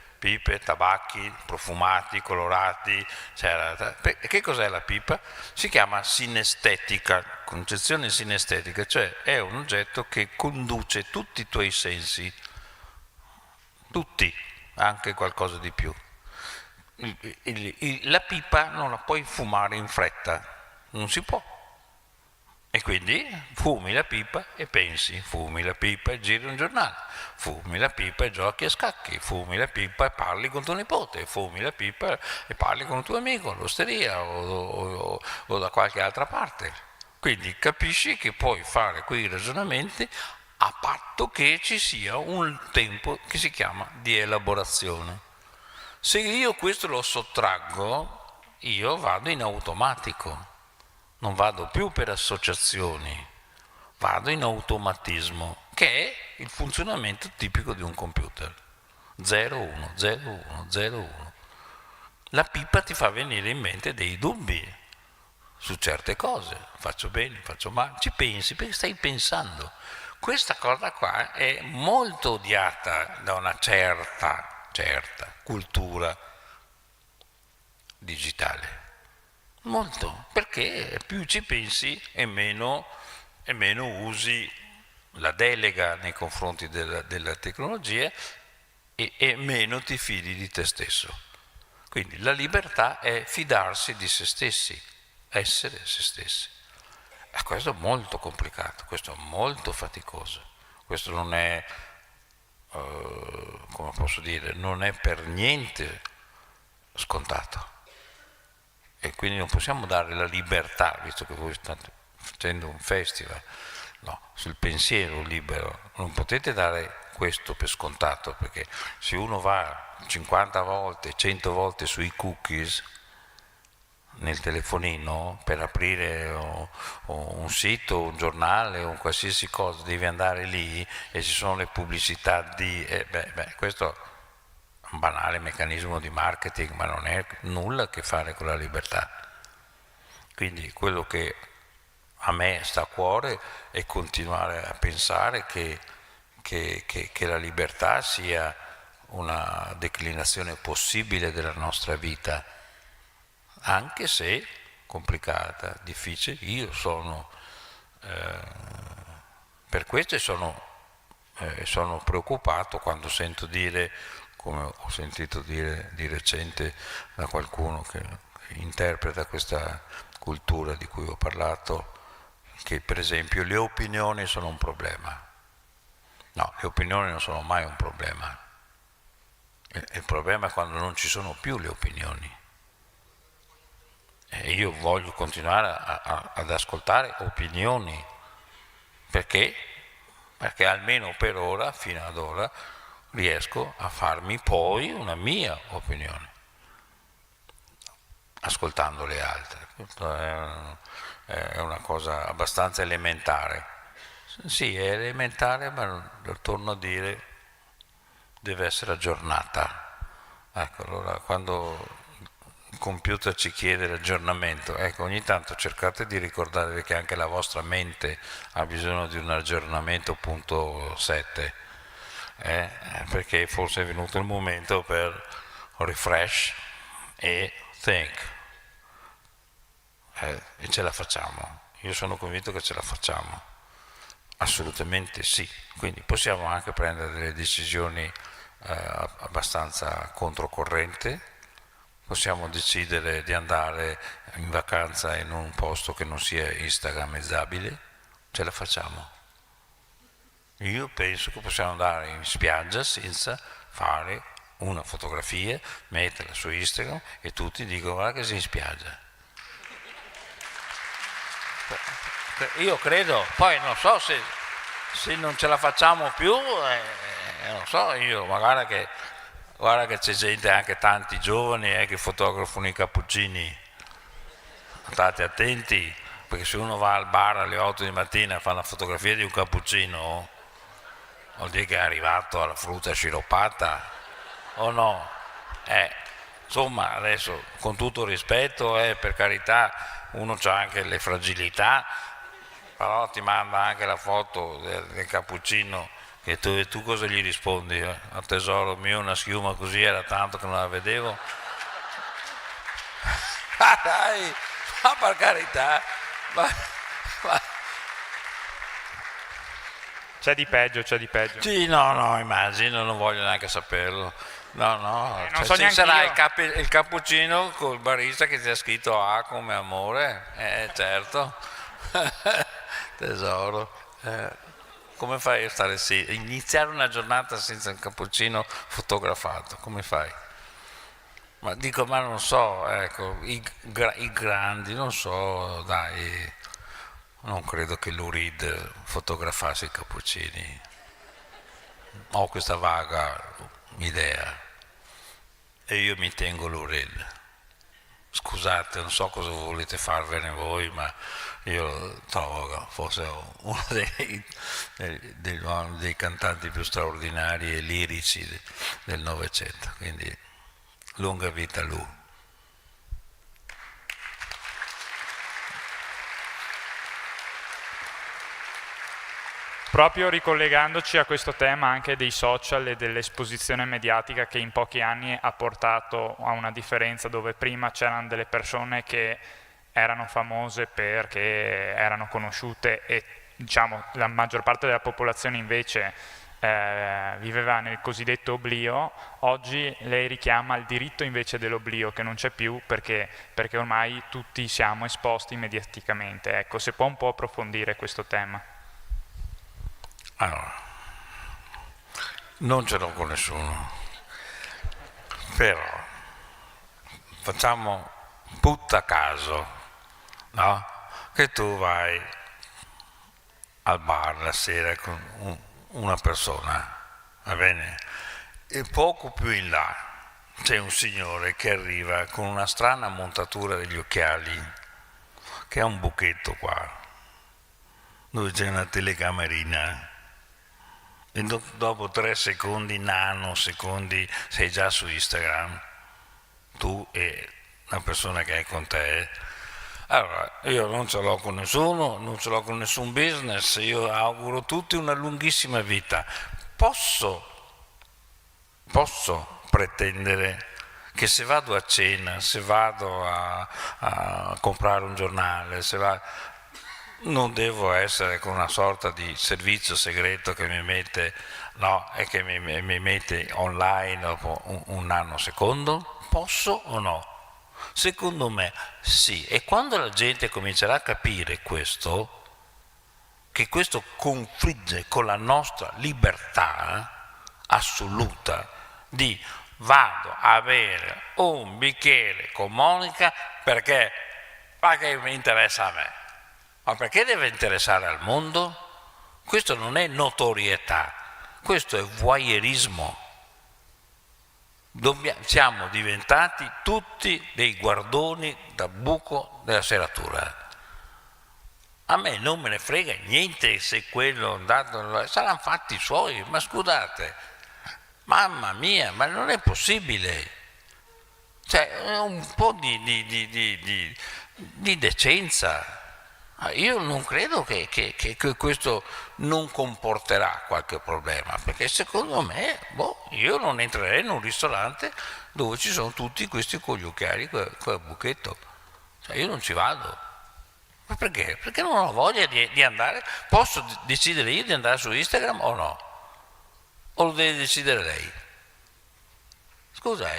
tabacchi, profumati, colorati. Che cos'è la pipa? Si chiama sinestetica, concezione sinestetica, cioè è un oggetto che conduce tutti i tuoi sensi, tutti, anche qualcosa di più. La pipa non la puoi fumare in fretta, non si può. E quindi fumi la pipa e pensi, fumi la pipa e giri un giornale, fumi la pipa e giochi a scacchi, fumi la pipa e parli con tuo nipote, fumi la pipa e parli con un tuo amico all'osteria o da qualche altra parte. Quindi capisci che puoi fare quei ragionamenti a patto che ci sia un tempo che si chiama di elaborazione. Se io questo lo sottraggo, io vado in automatico, non vado più per associazioni, vado in automatismo, che è il funzionamento tipico di un computer. 01, 01, 01. La pipa ti fa venire in mente dei dubbi su certe cose, faccio bene, faccio male, ci pensi perché stai pensando. Questa cosa qua è molto odiata da una certa cultura digitale. Molto, perché più ci pensi e meno usi la delega nei confronti della tecnologia e meno ti fidi di te stesso. Quindi la libertà è fidarsi di se stessi, essere se stessi. E questo è molto complicato, questo è molto faticoso, questo non è, come posso dire, non è per niente scontato. E quindi non possiamo dare la libertà, visto che voi state facendo un festival, no, sul pensiero libero, non potete dare questo per scontato, perché se uno va 50 volte, 100 volte sui cookies nel telefonino per aprire o un sito, un giornale o qualsiasi cosa, devi andare lì e ci sono le pubblicità di... questo è un banale meccanismo di marketing, ma non è nulla a che fare con la libertà. Quindi quello che a me sta a cuore è continuare a pensare che la libertà sia una declinazione possibile della nostra vita, anche se complicata, difficile. Io sono, per questo sono preoccupato quando sento dire, come ho sentito dire di recente da qualcuno che interpreta questa cultura di cui ho parlato, che per esempio le opinioni sono un problema. No, le opinioni non sono mai un problema. Il problema è quando non ci sono più le opinioni. E io voglio continuare ad ascoltare opinioni. Perché? Perché almeno per ora, fino ad ora, riesco a farmi poi una mia opinione, ascoltando le altre. Questo è una cosa abbastanza elementare. Sì, è elementare, ma torno a dire, deve essere aggiornata. Ecco, allora quando il computer ci chiede l'aggiornamento, ecco, ogni tanto cercate di ricordare che anche la vostra mente ha bisogno di un aggiornamento punto 7, perché forse è venuto il momento per refresh e think, e ce la facciamo. Io sono convinto che ce la facciamo, assolutamente sì. Quindi possiamo anche prendere delle decisioni abbastanza controcorrente, possiamo decidere di andare in vacanza in un posto che non sia instagrammezzabile, ce la facciamo. Io penso che possiamo andare in spiaggia senza fare una fotografia, metterla su Instagram e tutti dicono guarda che sei in spiaggia. Io credo, poi non so se non ce la facciamo più, non so io, guarda che c'è gente, anche tanti giovani che fotografano i cappuccini, state attenti, perché se uno va al bar alle 8 di mattina e fa una fotografia di un cappuccino, vuol dire che è arrivato alla frutta sciroppata, o no? Insomma, adesso con tutto rispetto, per carità, uno c'ha anche le fragilità, però ti manda anche la foto del cappuccino e tu cosa gli rispondi? A tesoro mio una schiuma così era tanto che non la vedevo. Dai, ma per carità, ma... C'è di peggio. Sì, no, immagino, non voglio neanche saperlo. No, non so ci sarà io. il cappuccino col barista che ti ha scritto A come amore, certo. Tesoro, come fai a stare iniziare una giornata senza un cappuccino fotografato, come fai? Ma dico, ma non so, ecco, i grandi, non so, dai, non credo che l'Urid fotografasse i cappuccini, ho questa vaga idea e io mi tengo l'Urid. Scusate, non so cosa volete farvene voi, ma io trovo forse uno dei cantanti più straordinari e lirici del Novecento, quindi lunga vita a lui. Proprio ricollegandoci a questo tema anche dei social e dell'esposizione mediatica che in pochi anni ha portato a una differenza dove prima c'erano delle persone che erano famose perché erano conosciute e diciamo la maggior parte della popolazione invece viveva nel cosiddetto oblio, oggi lei richiama il diritto invece dell'oblio che non c'è più perché ormai tutti siamo esposti mediaticamente. Ecco, se può un po' approfondire questo tema. Allora, non ce l'ho con nessuno, però facciamo butta caso, no? Che tu vai al bar la sera con una persona, va bene? E poco più in là c'è un signore che arriva con una strana montatura degli occhiali, che ha un buchetto qua, dove c'è una telecamerina. E dopo 3 secondi, nanosecondi, sei già su Instagram, tu e la persona che hai con te. Allora, io non ce l'ho con nessuno, non ce l'ho con nessun business, io auguro a tutti una lunghissima vita. Posso pretendere che se vado a cena, se vado a comprare un giornale, non devo essere con una sorta di servizio segreto che mi mette, no, e che mi mette online dopo un nanosecondo? Posso o no? Secondo me sì, e quando la gente comincerà a capire questo, che questo confligge con la nostra libertà assoluta di vado a bere un bicchiere con Monica perché mi interessa a me, ma perché deve interessare al mondo? Questo non è notorietà, questo è voyeurismo. Siamo diventati tutti dei guardoni da buco della serratura. A me non me ne frega niente se quello andato, saranno fatti suoi, ma scusate, mamma mia, ma non è possibile. Cioè, un po' di decenza. Io non credo che questo non comporterà qualche problema, perché secondo me, io non entrerei in un ristorante dove ci sono tutti questi cogliocchiari col buchetto. Cioè, io non ci vado. Ma perché? Perché non ho voglia di andare. Posso decidere io di andare su Instagram o no? O lo deve decidere lei? Scusa,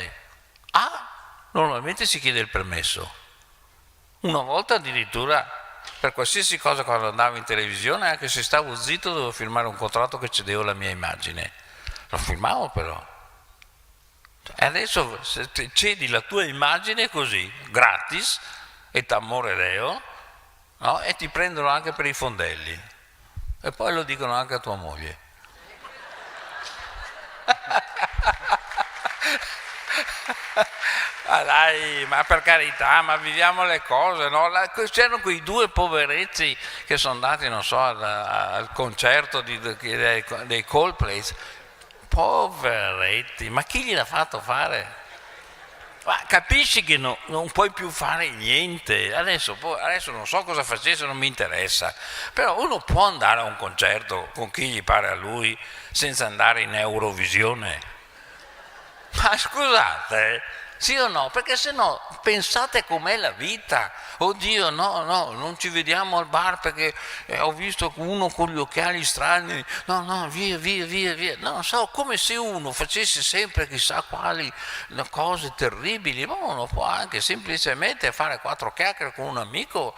normalmente si chiede il permesso. Una volta addirittura per qualsiasi cosa quando andavo in televisione, anche se stavo zitto dovevo firmare un contratto che cedeva la mia immagine. Lo firmavo però. E adesso se cedi la tua immagine così, gratis, e t'amorereo, no? E ti prendono anche per i fondelli. E poi lo dicono anche a tua moglie. Ma dai, ma per carità, ma viviamo le cose, no? C'erano quei due poveretti che sono andati, non so, al concerto dei Coldplay. Poveretti, ma chi gliel'ha fatto fare? Ma capisci che non puoi più fare niente, adesso non so cosa facesse, non mi interessa, però uno può andare a un concerto con chi gli pare a lui senza andare in Eurovisione. Ma scusate, sì o no? Perché se no pensate com'è la vita. Oddio, no, non ci vediamo al bar perché ho visto uno con gli occhiali strani. No, via. No, so, come se uno facesse sempre chissà quali cose terribili, ma uno può anche semplicemente fare quattro chiacchiere con un amico,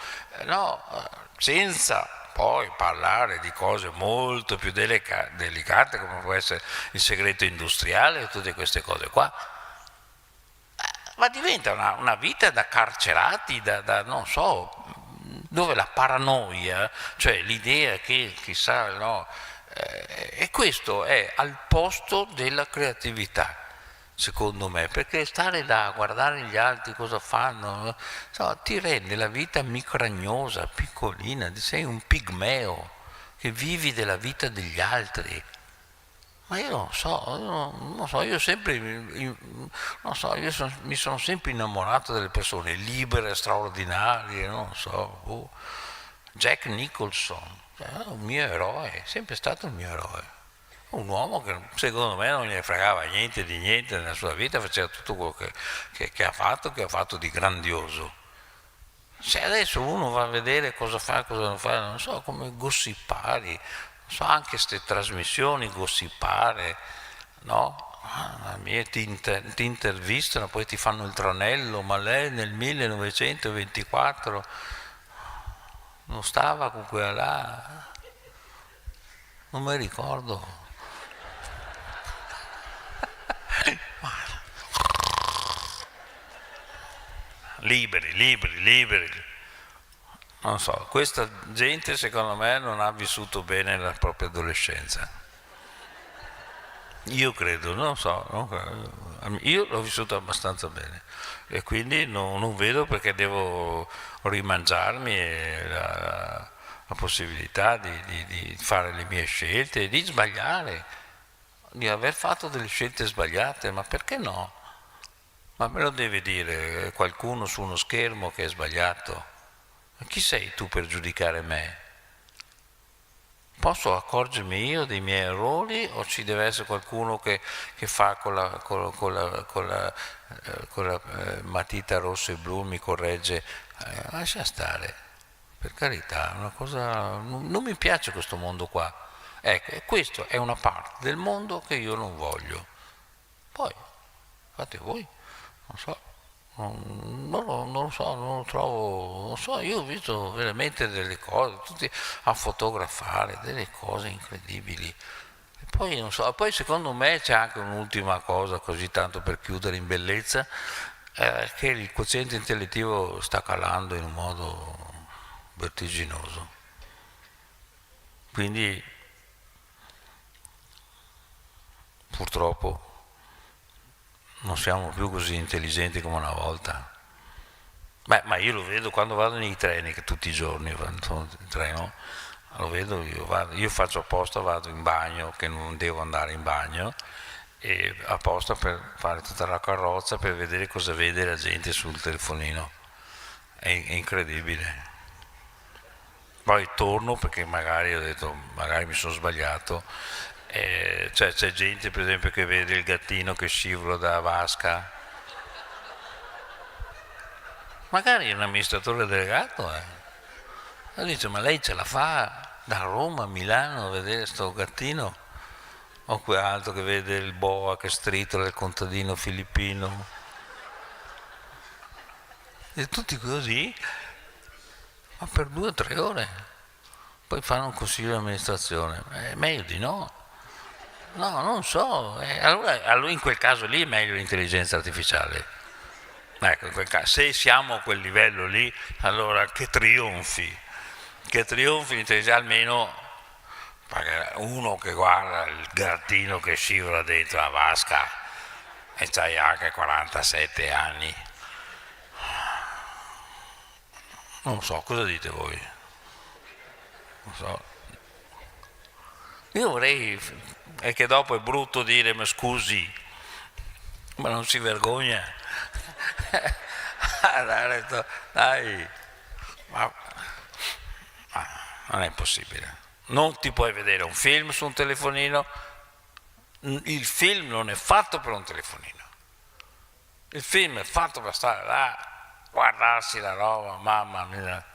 senza poi parlare di cose molto più delicate come può essere il segreto industriale e tutte queste cose qua. Ma diventa una vita da carcerati, da non so, dove la paranoia, cioè l'idea che chissà, no, e questo è al posto della creatività. Secondo me, perché stare là a guardare gli altri cosa fanno, ti rende la vita micragnosa, piccolina, sei un pigmeo che vivi della vita degli altri. Ma io non so, io sempre, non so, mi sono sempre innamorato delle persone libere, straordinarie, non so, Jack Nicholson, un mio eroe, è sempre stato il mio eroe. Un uomo che secondo me non gli fregava niente di niente nella sua vita, faceva tutto quello che ha fatto di grandioso. Se adesso uno va a vedere cosa fa, cosa non fa, non so, come gossipari, non so, anche queste trasmissioni gossipare, no? Ti intervistano, poi ti fanno il tranello, ma lei nel 1924 non stava con quella là, non mi ricordo. Liberi. Non so, questa gente secondo me non ha vissuto bene la propria adolescenza. Io credo, non so, io l'ho vissuto abbastanza bene e quindi non vedo perché devo rimangiarmi la possibilità di fare le mie scelte e di sbagliare, di aver fatto delle scelte sbagliate, ma perché no? Ma me lo deve dire qualcuno su uno schermo che è sbagliato? Chi sei tu per giudicare me? Posso accorgermi io dei miei errori o ci deve essere qualcuno che fa con la matita rossa e blu mi corregge? Lascia stare, per carità, è una cosa, non mi piace questo mondo qua. Ecco, e questa è una parte del mondo che io non voglio. Poi, fate voi, non so. Non lo so, non lo trovo, non so, io ho visto veramente delle cose, tutti a fotografare, delle cose incredibili. E poi non so, poi secondo me c'è anche un'ultima cosa, così tanto per chiudere in bellezza, che il quoziente intellettivo sta calando in un modo vertiginoso. Quindi purtroppo non siamo più così intelligenti come una volta. Beh, ma io lo vedo quando vado nei treni, che tutti i giorni sono in treno, lo vedo, io faccio apposta, vado in bagno, che non devo andare in bagno, e apposta per fare tutta la carrozza per vedere cosa vede la gente sul telefonino. È incredibile. Poi torno perché magari ho detto, magari mi sono sbagliato. Cioè, c'è gente per esempio che vede il gattino che scivola da vasca. Magari è un amministratore delegato, E dice, ma lei ce la fa da Roma a Milano a vedere sto gattino? O quell'altro che vede il boa che stritola il contadino filippino? E tutti così, ma per 2 o 3 ore. Poi fanno un consiglio di amministrazione. È meglio di no. No, non so. Allora in quel caso lì è meglio l'intelligenza artificiale. Ecco, in quel caso, se siamo a quel livello lì, allora che trionfi almeno uno che guarda il gattino che scivola dentro la vasca e c'hai anche 47 anni. Non so, cosa dite voi? Non so. Io vorrei, è che dopo è brutto dire ma scusi, ma non si vergogna? Dai, ma non è possibile. Non ti puoi vedere un film su un telefonino, il film non è fatto per un telefonino, il film è fatto per stare là, guardarsi la roba, mamma mia.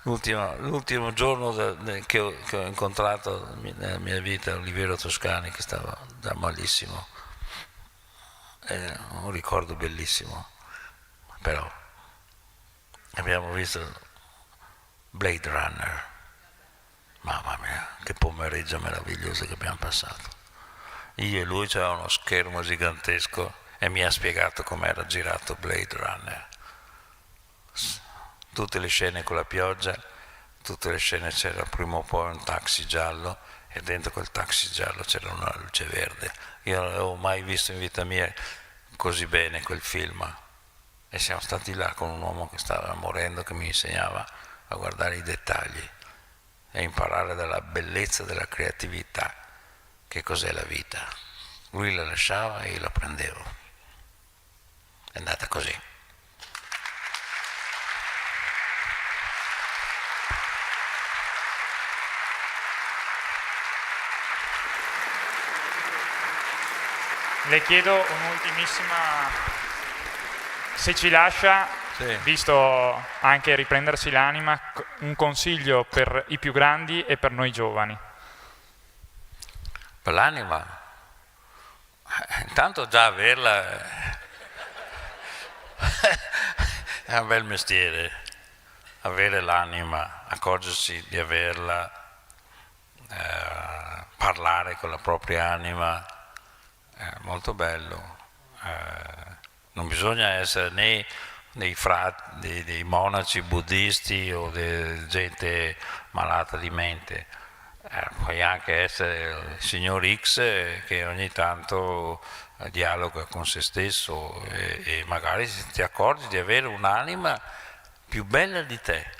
L'ultimo giorno che ho incontrato nella mia vita Oliviero Toscani, che stava già malissimo, è un ricordo bellissimo, però abbiamo visto Blade Runner. Mamma mia, che pomeriggio meraviglioso che abbiamo passato. Io e lui c'era uno schermo gigantesco e mi ha spiegato com'era girato Blade Runner. Tutte le scene con la pioggia, tutte le scene c'era prima o poi un taxi giallo e dentro quel taxi giallo c'era una luce verde. Io non avevo mai visto in vita mia così bene quel film. E siamo stati là con un uomo che stava morendo, che mi insegnava a guardare i dettagli e imparare dalla bellezza della creatività che cos'è la vita. Lui la lasciava e io la prendevo. È andata così. Le chiedo un'ultimissima, se ci lascia, sì, visto anche riprendersi l'anima, un consiglio per i più grandi e per noi giovani. Per l'anima? Intanto già averla è un bel mestiere, avere l'anima, accorgersi di averla, parlare con la propria anima. Molto bello, non bisogna essere né dei monaci buddisti o di gente malata di mente, puoi anche essere il signor X che ogni tanto dialoga con se stesso e magari ti accorgi di avere un'anima più bella di te,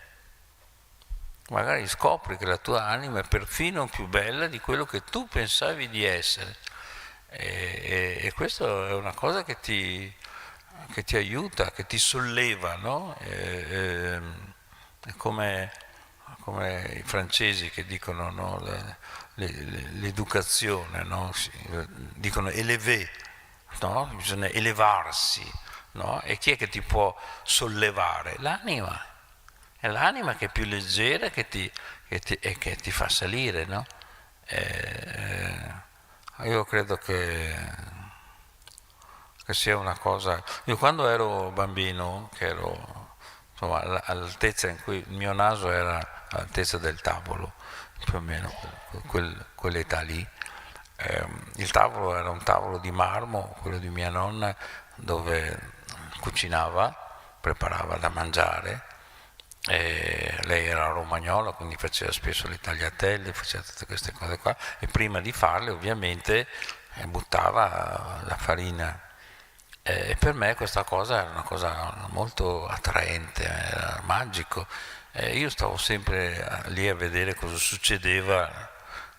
magari scopri che la tua anima è perfino più bella di quello che tu pensavi di essere. E questo è una cosa che ti aiuta, che ti solleva, no? È come i francesi che dicono, no, l'educazione, no? Dicono élever, no? Bisogna elevarsi, no? E chi è che ti può sollevare? L'anima. È l'anima che è più leggera e che ti fa salire, no? Io credo che sia una cosa. Io quando ero bambino, che ero insomma all'altezza in cui il mio naso era all'altezza del tavolo, più o meno quell'età lì, il tavolo era un tavolo di marmo, quello di mia nonna, dove cucinava, preparava da mangiare. E lei era romagnola, quindi faceva spesso le tagliatelle, faceva tutte queste cose qua, e prima di farle ovviamente buttava la farina. E per me questa cosa era una cosa molto attraente, era magico. Io stavo sempre lì a vedere cosa succedeva con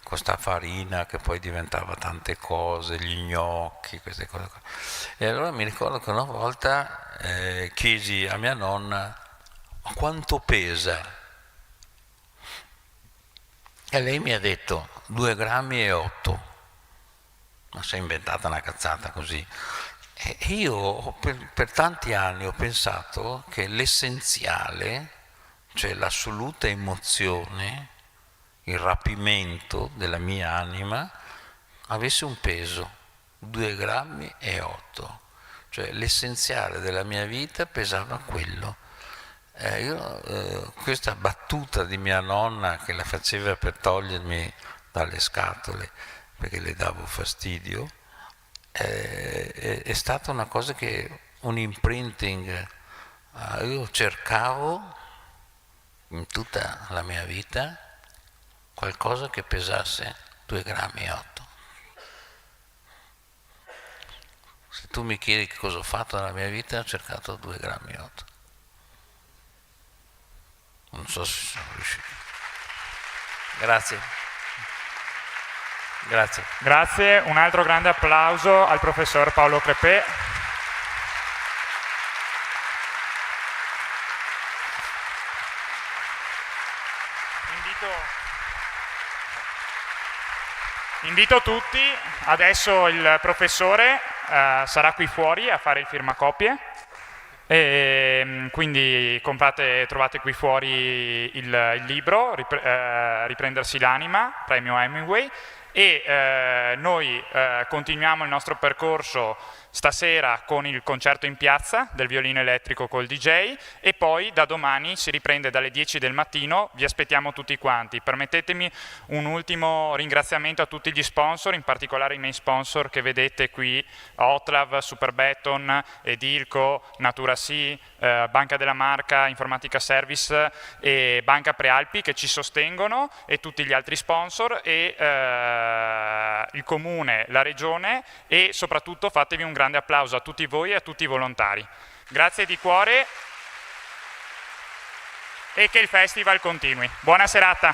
questa farina che poi diventava tante cose, gli gnocchi, queste cose qua. E allora mi ricordo che una volta chiesi a mia nonna quanto pesa, e lei mi ha detto 2,8 grammi. Ma si è inventata una cazzata così. E io per tanti anni ho pensato che l'essenziale, cioè l'assoluta emozione, il rapimento della mia anima, avesse un peso 2,8 grammi. Cioè l'essenziale della mia vita pesava quello. Questa battuta di mia nonna, che la faceva per togliermi dalle scatole perché le davo fastidio, è stata una cosa un imprinting. Io cercavo in tutta la mia vita qualcosa che pesasse 2,8 grammi. Se tu mi chiedi che cosa ho fatto nella mia vita, ho cercato 2,8 grammi. Non so se sono riuscito. Grazie. Grazie. Grazie, un altro grande applauso al professor Paolo Crepè. Invito tutti, adesso il professore sarà qui fuori a fare il firmacopie. E quindi trovate qui fuori il libro, Riprendersi l'anima, premio Hemingway, e noi continuiamo il nostro percorso stasera con il concerto in piazza del violino elettrico col DJ, e poi da domani si riprende dalle 10 del mattino. Vi aspettiamo tutti quanti. Permettetemi un ultimo ringraziamento a tutti gli sponsor, in particolare i miei sponsor che vedete qui: Hotlav, Superbeton, Edilco, Natura Sì, Banca della Marca, Informatica Service e Banca Prealpi, che ci sostengono, e tutti gli altri sponsor, e il Comune, la Regione, e soprattutto fatevi un grande applauso a tutti voi e a tutti i volontari. Grazie di cuore e che il festival continui. Buona serata.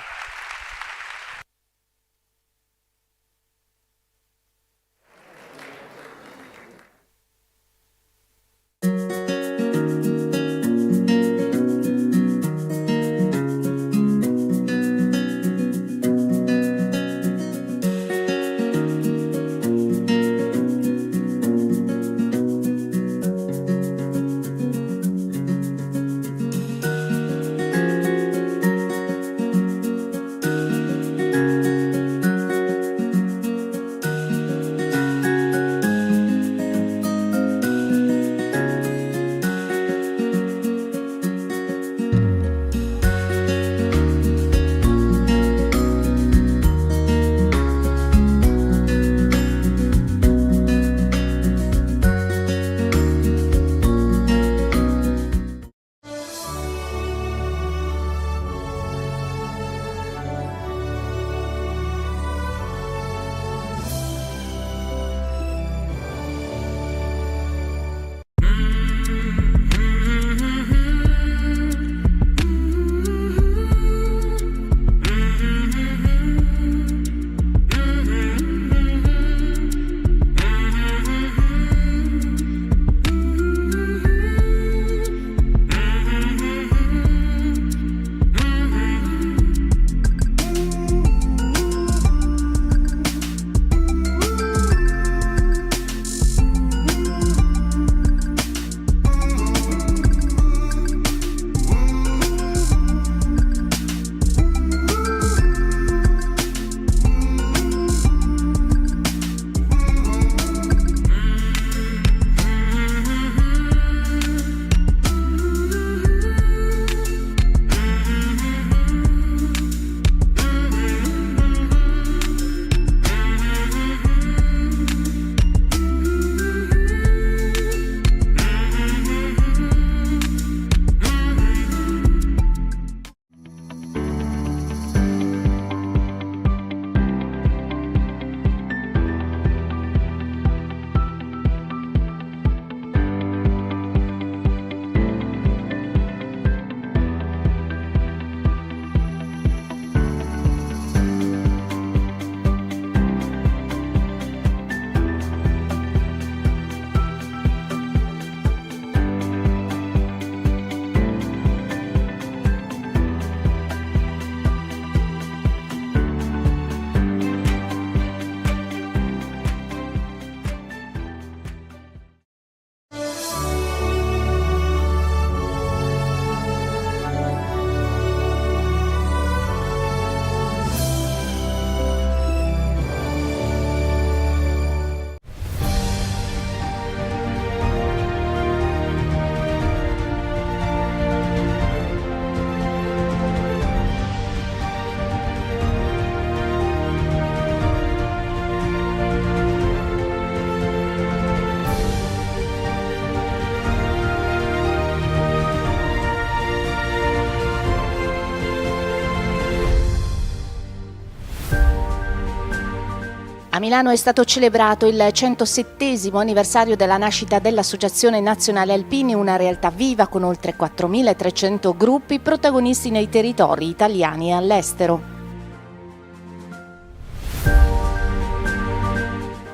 A Milano è stato celebrato il 107° anniversario della nascita dell'Associazione Nazionale Alpini, una realtà viva con oltre 4.300 gruppi protagonisti nei territori italiani e all'estero.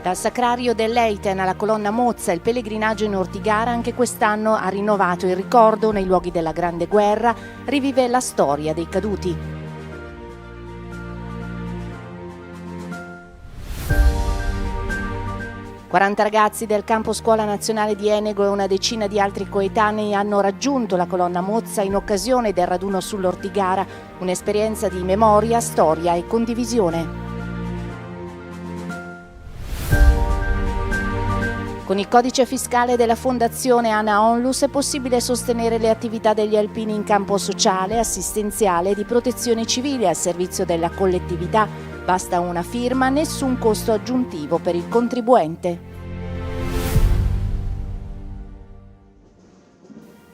Dal Sacrario dell'Eiten alla Colonna Mozza, il pellegrinaggio in Ortigara anche quest'anno ha rinnovato il ricordo nei luoghi della Grande Guerra, rivive la storia dei caduti. 40 ragazzi del campo scuola nazionale di Enego e una decina di altri coetanei hanno raggiunto la Colonna Mozza in occasione del raduno sull'Ortigara, un'esperienza di memoria, storia e condivisione. Con il codice fiscale della Fondazione Ana Onlus è possibile sostenere le attività degli alpini in campo sociale, assistenziale e di protezione civile al servizio della collettività. Basta una firma, nessun costo aggiuntivo per il contribuente.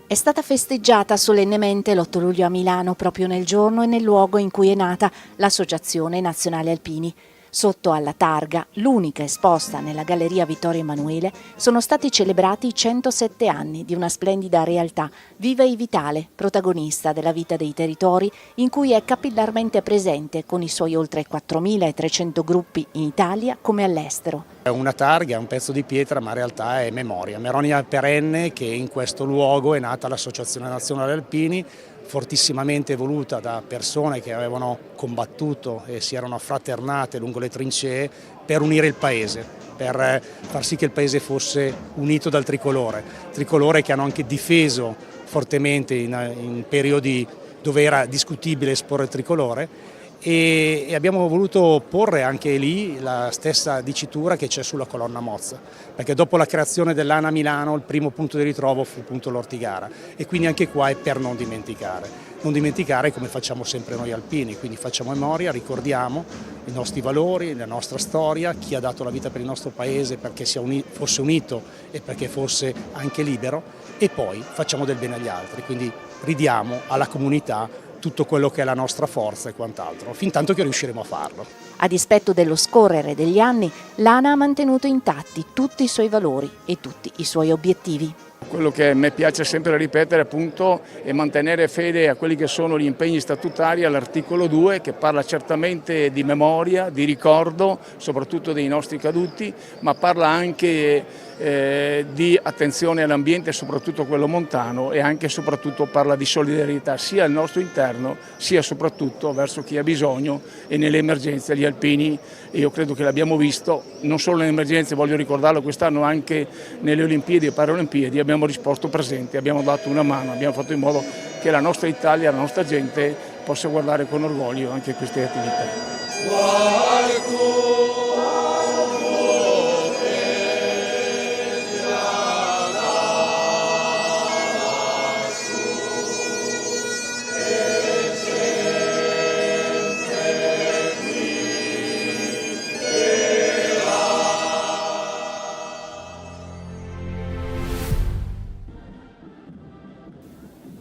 È stata festeggiata solennemente l'8 luglio a Milano, proprio nel giorno e nel luogo in cui è nata l'Associazione Nazionale Alpini. Sotto alla targa, l'unica esposta nella Galleria Vittorio Emanuele, sono stati celebrati i 107 anni di una splendida realtà, viva e vitale, protagonista della vita dei territori, in cui è capillarmente presente con i suoi oltre 4.300 gruppi in Italia come all'estero. È una targa, è un pezzo di pietra, ma in realtà è memoria perenne che in questo luogo è nata l'Associazione Nazionale Alpini, fortissimamente voluta da persone che avevano combattuto e si erano affraternate lungo le trincee per unire il paese, per far sì che il paese fosse unito dal tricolore che hanno anche difeso fortemente in periodi dove era discutibile esporre il tricolore. E abbiamo voluto porre anche lì la stessa dicitura che c'è sulla Colonna Mozza, perché dopo la creazione dell'ANA Milano il primo punto di ritrovo fu appunto l'Ortigara e quindi anche qua è per non dimenticare come facciamo sempre noi alpini, quindi facciamo memoria, ricordiamo i nostri valori, la nostra storia, chi ha dato la vita per il nostro paese perché fosse unito e perché fosse anche libero e poi facciamo del bene agli altri, quindi ridiamo alla comunità tutto quello che è la nostra forza e quant'altro, fin tanto che riusciremo a farlo. A dispetto dello scorrere degli anni, l'ANA ha mantenuto intatti tutti i suoi valori e tutti i suoi obiettivi. Quello che a me piace sempre ripetere appunto è mantenere fede a quelli che sono gli impegni statutari all'articolo 2 che parla certamente di memoria, di ricordo, soprattutto dei nostri caduti, ma parla anche di attenzione all'ambiente, soprattutto quello montano, e anche e soprattutto parla di solidarietà sia al nostro interno sia soprattutto verso chi ha bisogno e nelle emergenze gli alpini, io credo che l'abbiamo visto non solo nelle emergenze, voglio ricordarlo quest'anno anche nelle Olimpiadi e Paralimpiadi, abbiamo risposto presenti, abbiamo dato una mano, abbiamo fatto in modo che la nostra Italia, la nostra gente possa guardare con orgoglio anche queste attività.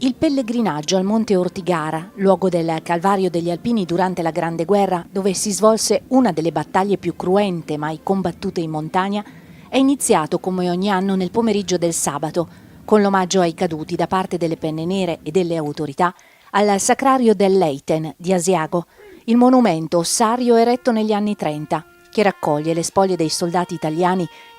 Il pellegrinaggio al Monte Ortigara, luogo del Calvario degli Alpini durante la Grande Guerra, dove si svolse una delle battaglie più cruente mai combattute in montagna, è iniziato come ogni anno nel pomeriggio del sabato, con l'omaggio ai caduti da parte delle Penne Nere e delle autorità al Sacrario dell'Eiten di Asiago, il monumento ossario eretto negli anni 30, che raccoglie le spoglie dei soldati italiani